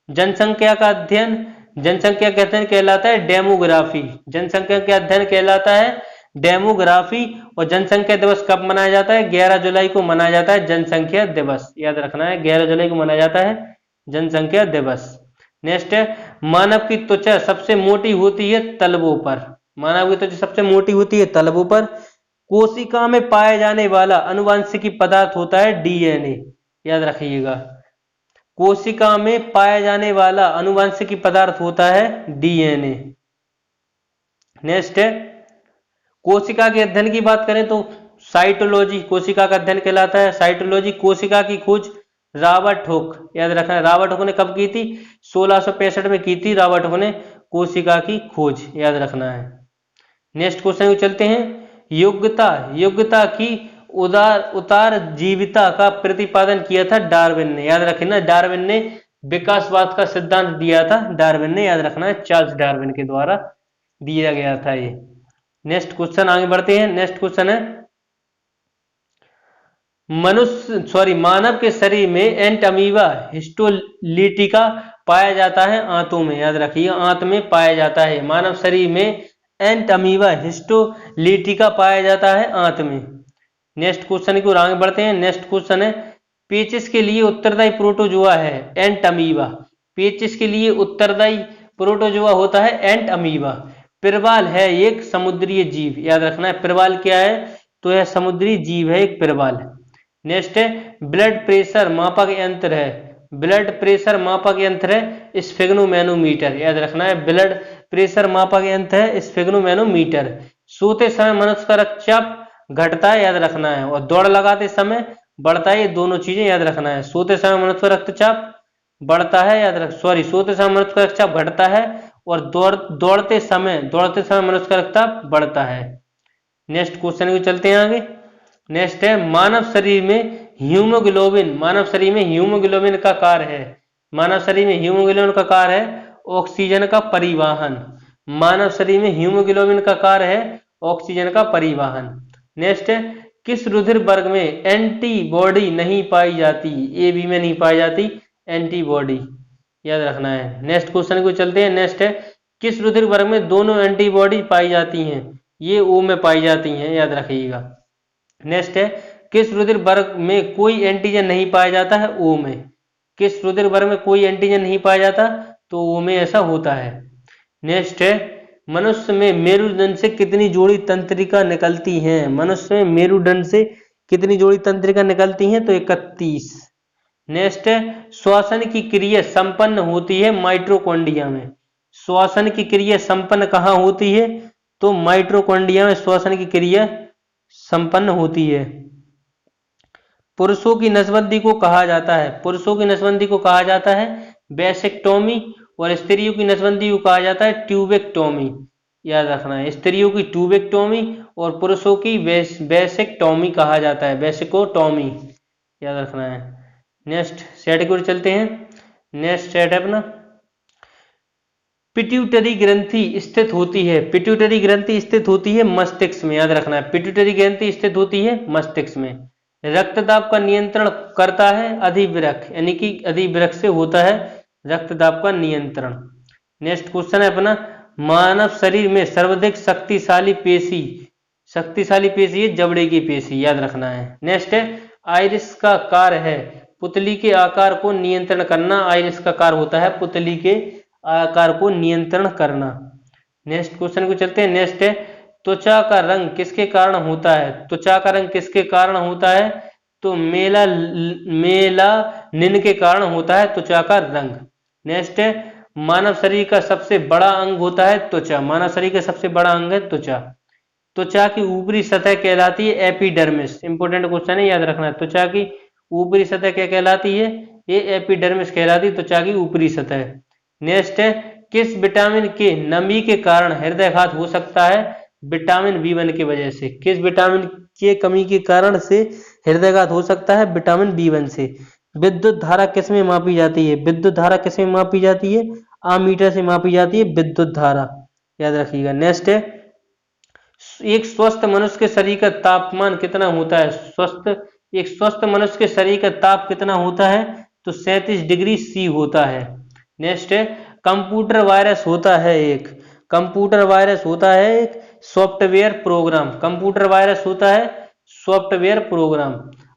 जनसंख्या का अध्ययन, जनसंख्या का अध्ययन कहलाता है डेमोग्राफी। जनसंख्या का अध्ययन कहलाता है डेमोग्राफी। और जनसंख्या दिवस कब मनाया जाता है? 11 जुलाई को मनाया जाता है जनसंख्या दिवस। याद रखना है, 11 जुलाई को मनाया जाता है जनसंख्या दिवस। नेक्स्ट है, मानव की त्वचा सबसे मोटी होती है तलवों पर। मानव की त्वचा सबसे मोटी होती है तलवों पर। कोशिका में पाया जाने वाला अनुवांशिकी पदार्थ होता है डीएनए। याद रखिएगा, कोशिका में पाया जाने वाला अनुवांशिकी पदार्थ होता है डीएनए। नेक्स्ट है, कोशिका के अध्ययन की बात करें तो साइटोलॉजी कोशिका का अध्ययन कहलाता है। साइटोलॉजी, कोशिका की खोज रॉबर्ट हुक। याद रखना है, रॉबर्ट हुक ने कब की थी? 1665 में की थी रॉबर्ट हुक ने कोशिका की खोज। याद रखना है। नेक्स्ट क्वेश्चन को चलते हैं, योग्यता की उतार जीविता का प्रतिपादन किया था डार्विन ने। याद रखना, डार्विन ने विकासवाद का सिद्धांत दिया था। डार्विन ने, याद रखना है, चार्ल्स डार्विन के द्वारा दिया गया था ये। नेक्स्ट क्वेश्चन आगे बढ़ते हैं। नेक्स्ट क्वेश्चन है, मानव के शरीर में एंटअमीबा हिस्टोलिटिका पाया जाता है आंतों में। याद रखिए, आंत में पाया जाता है। मानव शरीर में एंटअमीबा हिस्टोलिटिका पाया जाता है आंत में। नेक्स्ट क्वेश्चन की ओर आगे बढ़ते हैं। नेक्स्ट क्वेश्चन है, पेचिस के लिए उत्तरदायी प्रोटोजोआ है एंटअमीबा। पेचिस के लिए उत्तरदायी प्रोटोजोआ होता है एंटअमीबा। पिरबाल है एक समुद्री जीव। याद रखना है, पिरबाल क्या है? तो यह समुद्री जीव है एक पिरबाल। नेक्स्ट है, ब्लड प्रेशर मापक यंत्र है। ब्लड प्रेशर मापक यंत्र है स्फिग्नोमैनोमीटर। याद रखना है, ब्लड प्रेशर मापक यंत्र है स्फिग्नोमैनोमीटर। सोते समय मनुष्य का रक्तचाप घटता है। याद रखना है, और दौड़ लगाते समय बढ़ता है। ये दोनों चीजें याद रखना है। सोते समय मनुष्य का रक्तचाप बढ़ता है, सोते समय मनुष्य का रक्तचाप घटता है और दौड़ते समय मनुष्य का रक्तचाप बढ़ता है। नेक्स्ट क्वेश्चन को चलते हैं आगे। नेक्स्ट है, मानव शरीर में हीमोग्लोबिन का कार्य है। मानव शरीर में हीमोग्लोबिन का कार्य है ऑक्सीजन का परिवहन। मानव शरीर में हीमोग्लोबिन का कार्य है ऑक्सीजन का परिवहन। नेक्स्ट है, किस रुधिर वर्ग में एंटीबॉडी नहीं पाई जाती? ए बी में नहीं पाई जाती एंटीबॉडी। याद रखना है। नेक्स्ट क्वेश्चन को चलते हैं। नेक्स्ट है, किस रुधिर वर्ग में दोनों एंटीबॉडी पाई जाती हैं? ये ओ में पाई जाती हैं। याद रखिएगा। नेक्स्ट है, किस रुधिर वर्ग में कोई एंटीजन नहीं पाया जाता है? ओ में। किस रुधिर वर्ग में कोई एंटीजन नहीं पाया जाता? तो ओ में ऐसा होता है। नेक्स्ट है, मनुष्य में मेरुदंड से कितनी जोड़ी तंत्रिका निकलती हैं? मनुष्य में मेरुदंड से कितनी जोड़ी तंत्रिका निकलती हैं? तो 31। नेक्स्ट है, श्वसन की क्रिया संपन्न होती है माइटोकॉन्ड्रिया में। श्वसन की क्रिया संपन्न कहाँ होती है? तो माइटोकॉन्ड्रिया में श्वसन की क्रिया संपन्न होती है। पुरुषों की नसबंदी को कहा जाता है, पुरुषों की नसबंदी को कहा जाता है वैसेक्टोमी और स्त्रियों की नसबंदी को कहा जाता है ट्यूबेक्टोमी। याद रखना है, स्त्रियों की ट्यूबेक्टोमी और पुरुषों की वैसेक्टोमी कहा जाता है, वैसेकोटोमी। याद रखना है। नेक्स्ट सेट की ओर चलते हैं। नेक्स्ट सेट है अपना, पिट्यूटरी ग्रंथि स्थित होती है। पिट्यूटरी ग्रंथि स्थित होती है मस्तिष्क में। याद रखना है, पिट्यूटरी ग्रंथि स्थित होती है मस्तिष्क में। रक्तदाब का नियंत्रण करता है अधिवृक्क, यानी कि अधिवृक्क से होता है रक्तदाब का नियंत्रण। नेक्स्ट क्वेश्चन है अपना, मानव शरीर में सर्वाधिक शक्तिशाली पेशी शक्तिशाली पेशी है जबड़े की पेशी, याद रखना है। नेक्स्ट है आइरिस का कार्य है पुतली के आकार को नियंत्रण करना। आइरिस का कार्य होता है पुतली के आकार को नियंत्रण करना। नेक्स्ट क्वेश्चन को चलते हैं। नेक्स्ट है त्वचा का रंग किसके कारण होता है? त्वचा का रंग किसके कारण होता है? तो मेलानिन के कारण होता है त्वचा का रंग। नेक्स्ट है मानव शरीर का सबसे बड़ा अंग होता है त्वचा। मानव शरीर का सबसे बड़ा अंग है त्वचा। त्वचा की ऊपरी सतह कहलाती है एपिडर्मिस। इंपोर्टेंट क्वेश्चन है, याद रखना है। त्वचा की ऊपरी सतह क्या कहलाती है? ये एपिडर्मिस कहलाती है, त्वचा की ऊपरी सतह। नेक्स्ट है किस विटामिन के नमी के कारण हृदयाघात हो सकता है? विटामिन बी1 की वजह से। किस विटामिन के कमी के कारण से हृदयाघात हो सकता है? विटामिन बी1 से। विद्युत धारा किस में मापी जाती है? विद्युत धारा किस में मापी जाती है? आमीटर से मापी जाती है विद्युत धारा, याद रखिएगा। नेक्स्ट है एक स्वस्थ मनुष्य के शरीर का तापमान कितना होता है? एक स्वस्थ मनुष्य के शरीर का ताप कितना होता है? तो 37 डिग्री सी होता है। नेक्स्ट है कंप्यूटर वायरस होता है एक सॉफ्टवेयर प्रोग्राम। कंप्यूटर वायरस होता है सॉफ्टवेयर प्रोग्राम।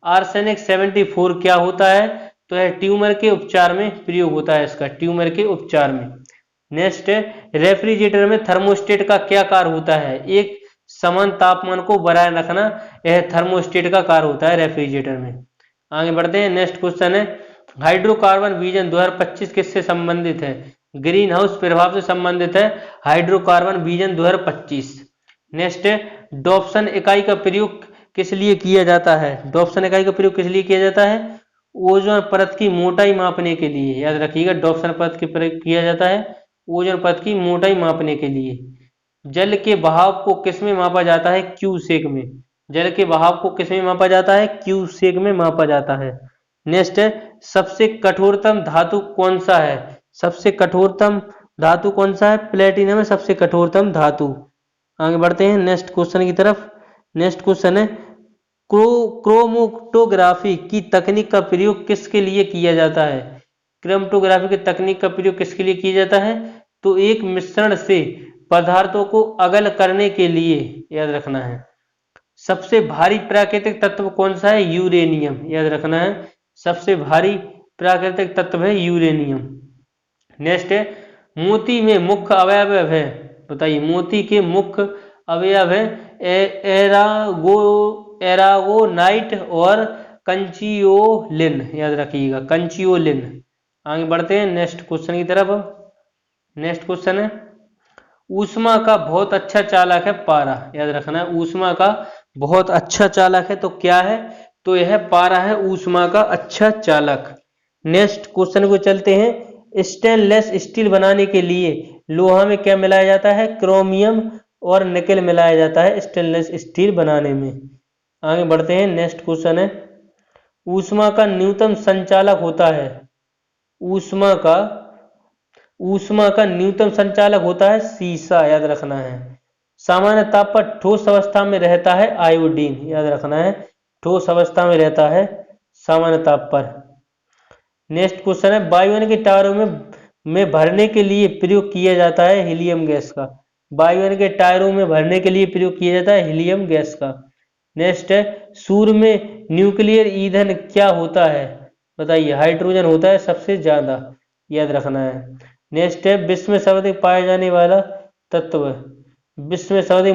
आर्सेनिक 74 क्या होता है? तो है ट्यूमर के उपचार में प्रयोग होता है इसका, ट्यूमर के उपचार में। नेक्स्ट है रेफ्रिजरेटर में थर्मोस्टेट का क्या कार्य होता है? एक समान तापमान को बनाए रखना, यह थर्मोस्टेट का कार्य होता है रेफ्रिजरेटर में। आगे बढ़ते हैं। नेक्स्ट क्वेश्चन है हाइड्रोकार्बन विजन 2025 किससे संबंधित है? ग्रीन हाउस प्रभाव से संबंधित है हाइड्रोकार्बन विजन 2025। नेक्स्ट है डॉप्सन इकाई का प्रयोग किस लिए किया जाता है? डॉप्सन इकाई का प्रयोग किस लिए किया जाता है? ओजोन परत की मोटाई मापने के लिए, याद रखिएगा। डॉप्सन परत की प्रयोग किया जाता है ओजोन परत की मोटाई मापने के लिए। जल के बहाव को किस में मापा जाता है? क्यूसेक में। जल के बहाव को किस में मापा जाता है? क्यूसेक में मापा जाता है। नेक्स्ट है सबसे कठोरतम धातु कौन सा है? सबसे कठोरतम धातु कौन सा है? प्लेटिनम है सबसे कठोरतम धातु। आगे बढ़ते हैं नेक्स्ट क्वेश्चन की तरफ। नेक्स्ट क्वेश्चन है क्रोमैटोग्राफी की तकनीक का प्रयोग किसके लिए किया जाता है? क्रोमैटोग्राफी की तकनीक का प्रयोग किसके लिए किया जाता है? तो एक मिश्रण से पदार्थों को अलग करने के लिए, याद रखना है। सबसे भारी प्राकृतिक तत्व कौन सा है? यूरेनियम, याद रखना है। सबसे भारी प्राकृतिक तत्व है यूरेनियम। नेक्स्ट है मोती में मुख्य अवयव है, बताइए। मोती के मुख्य अवयव है एरागोनाइट और कंचियोलिन, याद रखिएगा, कंचियोलिन। आगे बढ़ते हैं नेक्स्ट क्वेश्चन की तरफ। नेक्स्ट क्वेश्चन है ऊष्मा का बहुत अच्छा चालक है पारा, याद रखना है। ऊष्मा का बहुत अच्छा चालक है तो क्या है? तो यह पारा है ऊष्मा का अच्छा चालक। नेक्स्ट क्वेश्चन को चलते हैं। स्टेनलेस स्टील बनाने के लिए लोहा में क्या मिलाया जाता है? क्रोमियम और निकेल मिलाया जाता है स्टेनलेस स्टील बनाने में। आगे बढ़ते हैं। नेक्स्ट क्वेश्चन है ऊष्मा का न्यूनतम संचालक होता है, ऊष्मा का न्यूनतम संचालक होता है सीसा, याद रखना है। सामान्य ताप पर ठोस अवस्था में रहता है आयोडीन, याद रखना है। ठोस अवस्था में रहता है सामान्य ताप पर। नेक्स्ट क्वेश्चन है वायुयान के टायरों में भरने के लिए प्रयोग किया जाता है हीलियम गैस का। वायुयान के टायरों में भरने के लिए प्रयोग किया जाता है हीलियम गैस का। नेक्स्ट है सूर्य में न्यूक्लियर ईंधन क्या होता है? बताइए। हाइड्रोजन होता है सबसे ज्यादा, याद रखना है। नेक्स्ट है विश्व में सर्वाधिक पाया जाने वाला तत्व, विश्व में सर्वाधिक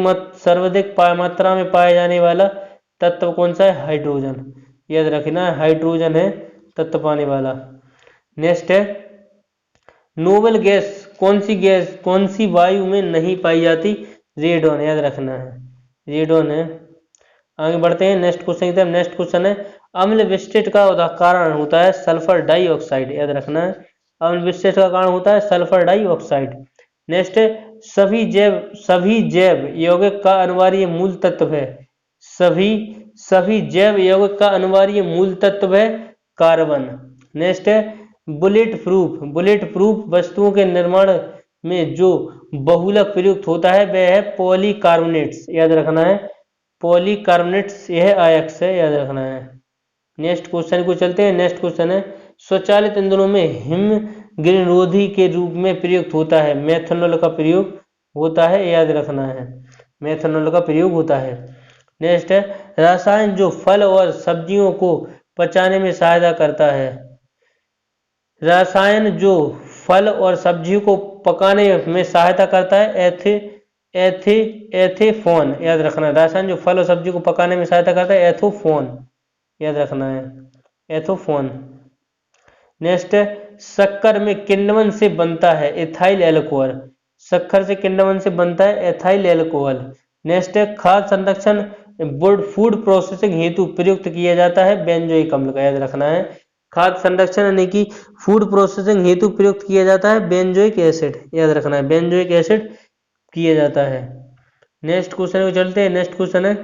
मात्रा में पाया जाने वाला तत्व कौन सा है? हाइड्रोजन, याद रखना है। हाइड्रोजन है तत्व पाने वाला। नेक्स्ट है नोबल गैस कौन सी वायु में नहीं पाई जाती? रेडॉन, याद रखना है। रेडॉन है। आगे बढ़ते हैं नेक्स्ट क्वेश्चन की तरफ। नेक्स्ट क्वेश्चन है अम्ल विशिष्ट का कारण होता है सल्फर डाइऑक्साइड, याद रखना है। अम्ल विशिष्ट का कारण होता है सल्फर डाइऑक्साइड। नेक्स्ट है सभी जैव यौगिक का अनिवार्य मूल तत्व है, सभी जैव यौगिक का अनिवार्य मूल तत्व है कार्बन। नेक्स्ट है बुलेट प्रूफ वस्तुओं के निर्माण में जो बहुलक प्रयुक्त होता है वह है पॉलीकार्बोनेट्स, याद रखना है। पॉलीकार्बोनेट्स यह आयक्स है, याद रखना है। नेक्स्ट क्वेश्चन को चलते हैं। नेक्स्ट क्वेश्चन है स्वचालित ईंधनों में हिमग्रीनरोधी के रूप में प्रयुक्त होता है मेथनॉल का प्रयोग होता है, याद रखना है। मेथनॉल का प्रयोग होता है। नेक्स्ट है रसायन जो फल और सब्जियों को पचाने में सहायता करता है। रसायन जो फल और सब्जियों को पकाने में सहायता करता है एथेफोन याद रखना है। रसायन जो फल और सब्जी को पकाने में सहायता करता है एथोफोन याद रखना है, एथोफोन। नेक्स्ट है शक्कर में किण्वन से बनता है एथाइल एल्कोहल। शक्कर से किण्वन से बनता है एथाइल एल्कोहल। नेक्स्ट है खाद्य संरक्षण फूड प्रोसेसिंग हेतु प्रयुक्त किया जाता है बेंजोइक अम्ल का याद रखना है। खाद्य संरक्षण यानी कि फूड प्रोसेसिंग हेतु प्रयुक्त किया जाता है बेंजोइक एसिड याद रखना है, बेंजोइक एसिड किया जाता है। नेक्स्ट क्वेश्चन को चलते हैं। नेक्स्ट क्वेश्चन है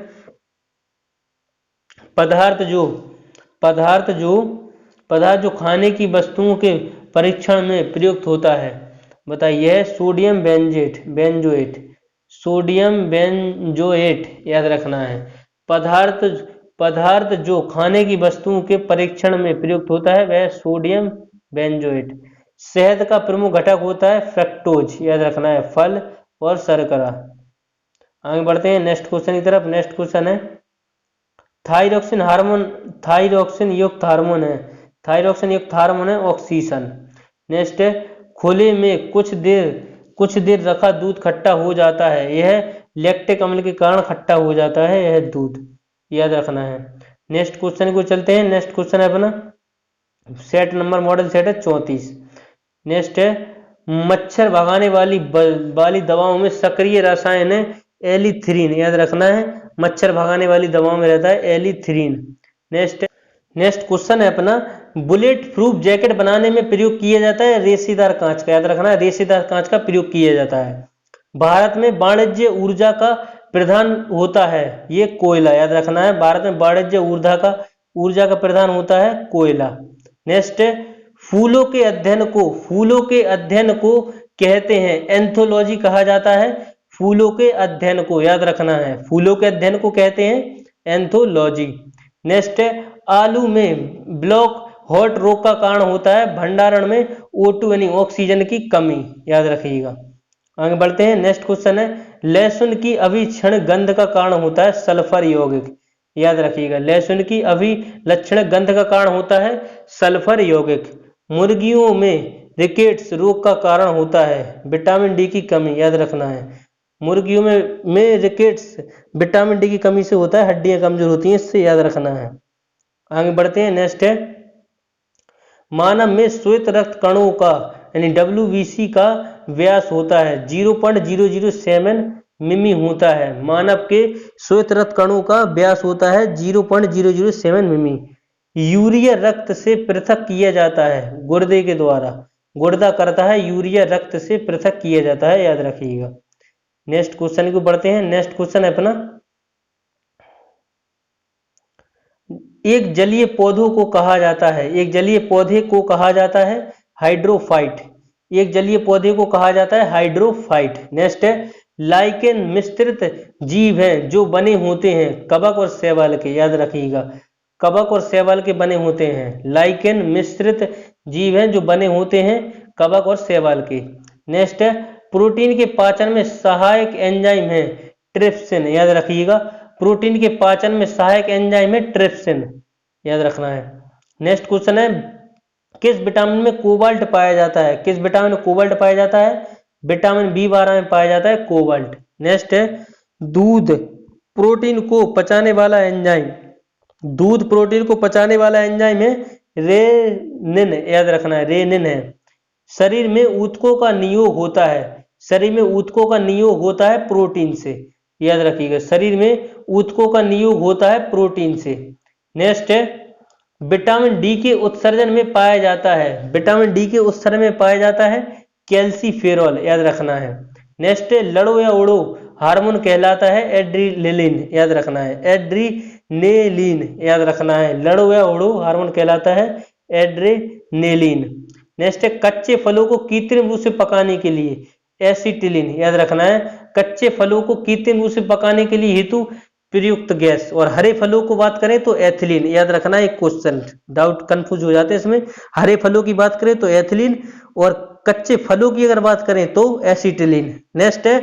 पदार्थ जो खाने की वस्तुओं के परीक्षण में प्रयुक्त होता है। बताइए यह सोडियम बेंजोएट सोडियम बेंजोएट याद रखना है। पदार्थ जो खाने की वस्तुओं के परीक्षण में प्रयुक्त होता है वह सोडियम बेंजोएट। शहद का प्रमुख घटक होता है फ्रक्टोज याद रखना है, फल और शर्करा। आगे बढ़ते हैं नेक्स्ट क्वेश्चन की तरफ। नेक्स्ट क्वेश्चन है थायरॉक्सिन युक्त हार्मोन है ऑक्सीजन। नेक्स्ट है खुले में कुछ देर रखा दूध खट्टा हो जाता है, यह लैक्टिक अम्ल के कारण खट्टा हो जाता है यह दूध याद रखना है। नेक्स्ट क्वेश्चन को चलते हैं। नेक्स्ट क्वेश्चन है अपना सेट नंबर मॉडल सेट है 34। नेक्स्ट है मच्छर भगाने वाली दवाओं में सक्रिय रसायन है एलिथ्रीन याद रखना है। मच्छर भगाने वाली दवाओं में रहता है एलिथ्रीन। नेक्स्ट क्वेश्चन है अपना बुलेट प्रूफ जैकेट बनाने में प्रयोग किया जाता है रेशेदार कांच का याद रखना है, रेशेदार कांच का प्रयोग किया जाता है। भारत में वाणिज्य ऊर्जा का प्रधान होता है ये कोयला याद रखना है। भारत में वाणिज्य ऊर्जा का प्रधान होता है कोयला। नेक्स्ट है फूलों के अध्ययन को कहते हैं एंथोलॉजी कहा जाता है। फूलों के अध्ययन को याद रखना है, फूलों के अध्ययन को कहते हैं एंथोलॉजी। नेक्स्ट है आलू में ब्लैक हॉट रोग का कारण होता है भंडारण में O2 यानी ऑक्सीजन की कमी याद रखिएगा। आगे बढ़ते हैं। नेक्स्ट क्वेश्चन है लहसुन की अभिलक्षण गंध का कारण होता है सल्फर यौगिक याद रखिएगा। लहसुन की अभिलक्षण गंध का कारण होता है सल्फर यौगिक। मुर्गियों में रिकेट्स रोग का कारण होता है विटामिन डी की कमी याद रखना है। मुर्गियों में रिकेट्स विटामिन डी की कमी से होता है, हड्डियां कमजोर होती हैं इससे याद रखना है। आगे बढ़ते हैं। नेक्स्ट है मानव में श्वेत रक्त कणों का यानी WBC का व्यास होता है 0.007 मिमी होता है। मानव के श्वेत रक्त कणों का व्यास होता है 0.007 मिमी। यूरिया रक्त से पृथक किया जाता है गुर्दे के द्वारा, गुर्दा करता है यूरिया रक्त से पृथक किया जाता है याद रखिएगा। नेक्स्ट क्वेश्चन को बढ़ते हैं। नेक्स्ट क्वेश्चन है अपना एक जलीय पौधे को कहा जाता है हाइड्रोफाइट। एक जलीय पौधे को कहा जाता है हाइड्रोफाइट। नेक्स्ट है लाइकेन मिश्रित जीव हैं जो बने होते हैं कवक और शैवाल के याद रखिएगा, कवक और शैवाल के बने होते हैं। लाइकेन मिश्रित जीव हैं जो बने होते हैं कवक और शैवाल के। नेक्स्ट है प्रोटीन के पाचन में सहायक एंजाइम है ट्रिप्सिन याद रखिएगा। प्रोटीन के पाचन में सहायक एंजाइम है ट्रिप्सिन याद रखना है। नेक्स्ट क्वेश्चन है किस विटामिन में कोबाल्ट पाया जाता है? किस विटामिन में कोबाल्ट पाया जाता है? विटामिन B12 में पाया जाता है कोबाल्ट। नेक्स्ट है दूध प्रोटीन को पचाने वाला एंजाइम, दूध प्रोटीन को पचाने वाला एंजाइम है रेनिन याद रखना है, रेनिन है। शरीर में ऊतकों का नियोग होता है, शरीर में ऊतकों का नियोग होता है प्रोटीन से याद रखिएगा। शरीर में ऊतकों का नियोग होता है प्रोटीन से। नेक्स्ट है विटामिन डी के उत्सर्जन में पाया जाता है, विटामिन डी के उत्सर्जन में पाया जाता है कैल्सीफेरॉल याद रखना है। नेक्स्ट है लड़ो या उड़ो हार्मोन कहलाता है एड्रीनेलिन याद रखना है, एड्रीनेलिन याद रखना है। लड़ो या उड़ो हार्मोन कहलाता है एड्रीनेलिन। नेक्स्ट है कच्चे फलों को कृत्रिम रूप से पकाने के लिए एसिटिलीन याद रखना है। कच्चे फलों को कृत्रिम रूप से पकाने के लिए हेतु प्रयुक्त गैस। और हरे फलों को बात करें तो एथिलीन याद रखना है। एक क्वेश्चन डाउट कंफ्यूज हो जाते हैं इसमें। हरे फलों की बात करें तो एथिलीन और कच्चे फलों की अगर बात करें तो एसिटिलीन। नेक्स्ट है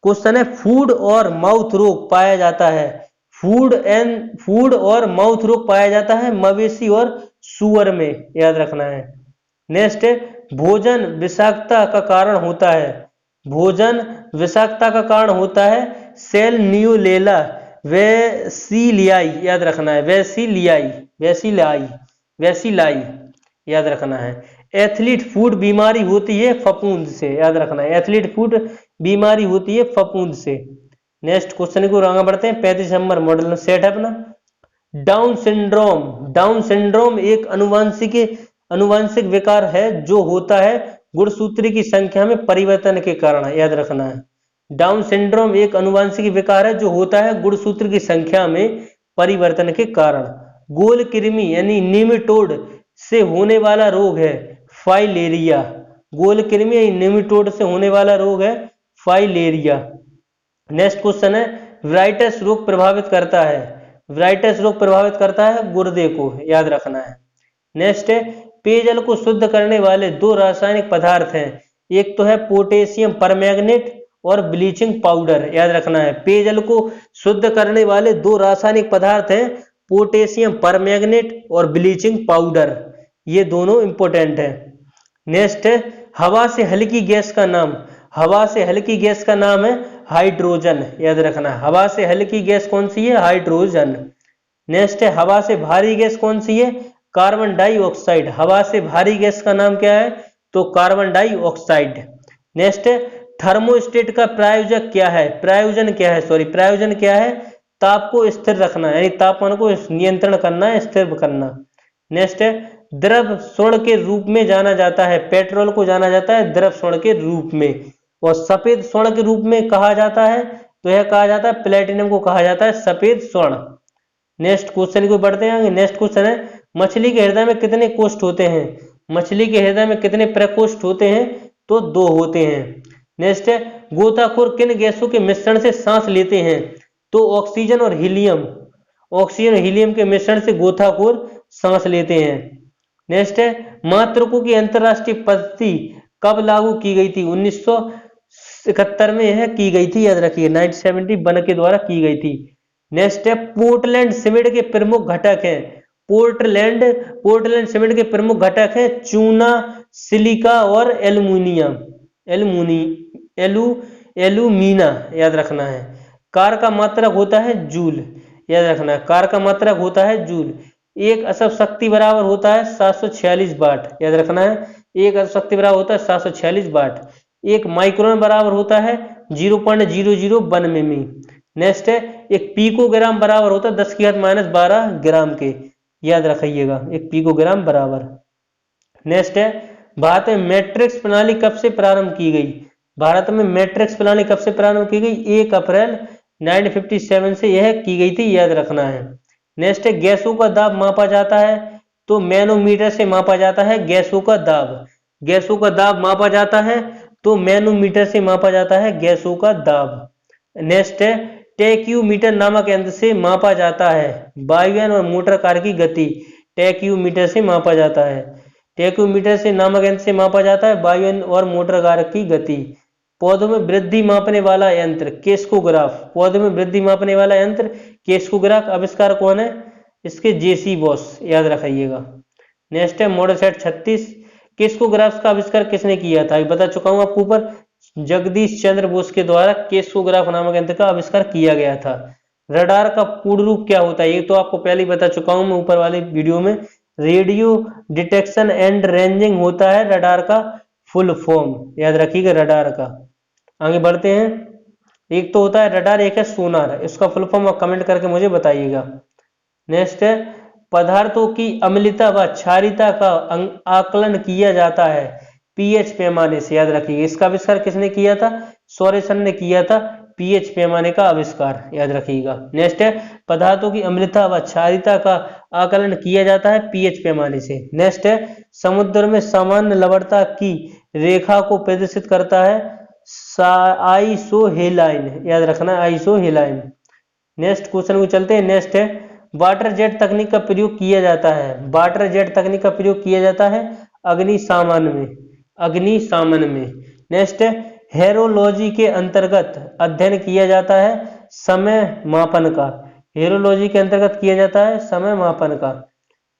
क्वेश्चन है फूड और माउथ रोग पाया जाता है, फूड और माउथ रोग पाया जाता है मवेशी और सूअर में, याद रखना है। नेक्स्ट है भोजन विषाक्तता का कारण होता है, भोजन विषाक्तता का कारण होता है सेल्नियोलेला वेसिलियाई, याद रखना है, वेसिलाई याद रखना है। एथलीट फूड बीमारी होती है फफूंद से, याद रखना है, एथलीट फूड बीमारी होती है फफूंद से। नेक्स्ट क्वेश्चन को आगे बढ़ते हैं, 35 नंबर मॉडल सेट है अपना। डाउन सिंड्रोम एक अनुवांशिक विकार है जो होता है गुणसूत्री की संख्या में परिवर्तन के कारण, याद रखना है। डाउन सिंड्रोम एक अनुवांशिक विकार है जो होता है गुणसूत्र की संख्या में परिवर्तन के कारण। गोल कृमि यानी निमेटोड से होने वाला रोग है फाइलेरिया, गोल कृमि यानी निमेटोड से होने वाला रोग है फाइलेरिया। नेक्स्ट क्वेश्चन है वायरस रोग प्रभावित करता है, वायरस रोग प्रभावित करता है गुर्दे को, याद रखना है। नेक्स्ट है पेयजल को शुद्ध करने वाले दो रासायनिक पदार्थ हैं, एक तो है पोटेशियम परमैंगनेट और ब्लीचिंग पाउडर, याद रखना है। पेयजल को शुद्ध करने वाले दो रासायनिक पदार्थ हैं पोटेशियम परमैंगनेट और ब्लीचिंग पाउडर, ये दोनों इंपॉर्टेंट है। नेक्स्ट है हवा से हल्की गैस का नाम, हवा से हल्की गैस का नाम है हाइड्रोजन, याद रखना है। हवा से हल्की गैस कौन सी है? हाइड्रोजन। नेक्स्ट है हवा से भारी गैस कौन सी है? Carbon dioxide. हवा से भारी गैस का नाम क्या है? तो कार्बन डाइऑक्साइड। नेक्स्ट है थर्मोस्टेट का प्रायोजक क्या है? प्रायोजन क्या है? प्रायोजन क्या है? ताप को स्थिर रखना, यानी तापमान को नियंत्रण करना है, स्थिर करना। नेक्स्ट है द्रव स्वर्ण के रूप में जाना जाता है, पेट्रोल को जाना जाता है द्रव स्वर्ण के रूप में, और सफेद स्वर्ण के रूप में कहा जाता है तो यह कहा जाता है प्लेटिनम को कहा जाता है सफेद स्वर्ण। नेक्स्ट क्वेश्चन को बढ़ते हैं। नेक्स्ट क्वेश्चन है मछली के हृदय में कितने कोष्ठ होते हैं? मछली के हृदय में कितने प्रकोष्ठ होते हैं? तो 2 होते हैं। नेक्स्ट है गोताखोर किन गैसों के मिश्रण से सांस लेते हैं? तो ऑक्सीजन और हीलियम, ऑक्सीजन और हीलियम के मिश्रण से गोताखोर सांस लेते हैं। नेक्स्ट है मात्रकों की अंतरराष्ट्रीय पद्धति कब लागू की गई थी? 1971 में यह की गई थी, याद रखिए 1971 के द्वारा की गई थी। नेक्स्ट है पोर्टलैंड सीमेंट के प्रमुख घटक हैं, पोर्टलैंड सीमेंट के प्रमुख घटक हैं चूना, सिलिका और एल्यूमिना, याद रखना है। कार का मात्रक होता है जूल, याद रखना है, कार का मात्रक होता है जूल। एक असव शक्ति बराबर होता है 746 वाट, याद रखना है, एक असव शक्ति बराबर होता है 746 वाट। एक माइक्रोन बराबर होता है 0.001 मिमी। नेक्स्ट है एक पिकोग्राम बराबर होता है 10⁻12 ग्राम के, याद रखिएगा, एक पिकोग्राम बराबर। नेक्स्ट है भारत में मैट्रिक्स प्रणाली कब से प्रारंभ की गई? भारत में मैट्रिक्स प्रणाली कब से प्रारंभ की गई? 1 अप्रैल 1957 से यह की गई थी, याद रखना है। नेक्स्ट है गैसों का दाब मापा जाता है तो मैनोमीटर से मापा जाता है गैसों का दाब, गैसों का दाब मापा जाता है तो मैनोमीटर से मापा जाता है गैसों का दाब। नेक्स्ट है टैक्यूमीटर नामक यंत्र से मापा जाता है वायुयान और मोटर कार की गति, टैक्यूमीटर से मापा जाता है, टैक्यूमीटर से नामक यंत्र से मापा जाता है वायुयान और मोटर कार की गति। पौधों में वृद्धि मापने वाला यंत्र केस्कोग्राफ, पौधों में वृद्धि मापने वाला यंत्र केस्कोग्राफ, आविष्कार कौन है? इसके जेसी बॉस, याद रखिएगा। नेक्स्ट है मॉडल सेट 36, केस्कोग्राफ का आविष्कार किसने किया था? बता चुका हूं आपको ऊपर, जगदीश चंद्र बोस के द्वारा केस्कोग्राफ नामक यंत्र का आविष्कार किया गया था। रडार का पूर्ण रूप क्या होता है? ये तो आपको पहले ही बता चुका हूं मैं ऊपर वाले वीडियो में, रेडियो डिटेक्शन एंड रेंजिंग होता है रडार का फुल फॉर्म, याद रखिएगा रडार का। आगे बढ़ते हैं, एक तो होता है रडार, एक है सोनार, इसका फुल फॉर्म आप कमेंट करके मुझे बताइएगा। नेक्स्ट है पदार्थों की अम्लता व क्षारीयता का आकलन किया जाता है पीएच पैमाने से, याद रखिएगा। इसका आविष्कार किसने किया था? सोरेसन ने किया था पीएच पैमाने का आविष्कार, याद रखिएगा। नेक्स्ट है पदार्थों की अम्लता व क्षारीयता का आकलन किया जाता है पीएच पैमाने से। नेक्स्ट है समुद्र में सामान्य लवणता की रेखा को प्रदर्शित करता है आइसोहेलाइन, याद रखना आइसोहेलाइन। नेक्स्ट क्वेश्चन को चलते हैं। नेक्स्ट है वाटर जेट तकनीक का प्रयोग किया जाता है, वाटर जेट तकनीक का प्रयोग किया जाता है अग्निशमन में, अग्निशमन में। नेक्स्ट है हेरोलॉजी के अंतर्गत अध्ययन किया जाता है समय मापन का। हेरोलॉजी के अंतर्गत किया जाता है समय मापन का।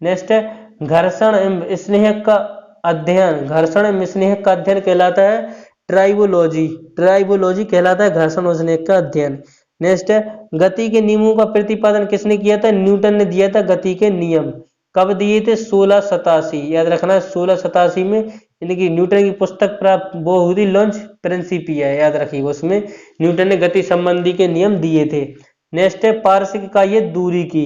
नेक्स्ट है घर्षण एवं स्नेहक का अध्ययन। घर्षण एवं स्नेहक का अध्ययन कहलाता है ट्राइबोलॉजी। ट्राइबोलॉजी कहलाता है घर्षण और स्नेहक का अध्ययन। नेक्स्ट है गति के नियमों का प्रतिपादन किसने किया था? न्यूटन ने दिया था गति के नियम। कब दिए थे? 1687। याद रखना है 1687 में, यानी कि न्यूटन की पुस्तक प्राप्त वो हुई थी लॉन्च प्रिंसिपिया, याद रखिएगा, उसमें न्यूटन ने गति संबंधी के नियम दिए थे। नेक्स्ट है पारसिक इकाई दूरी की।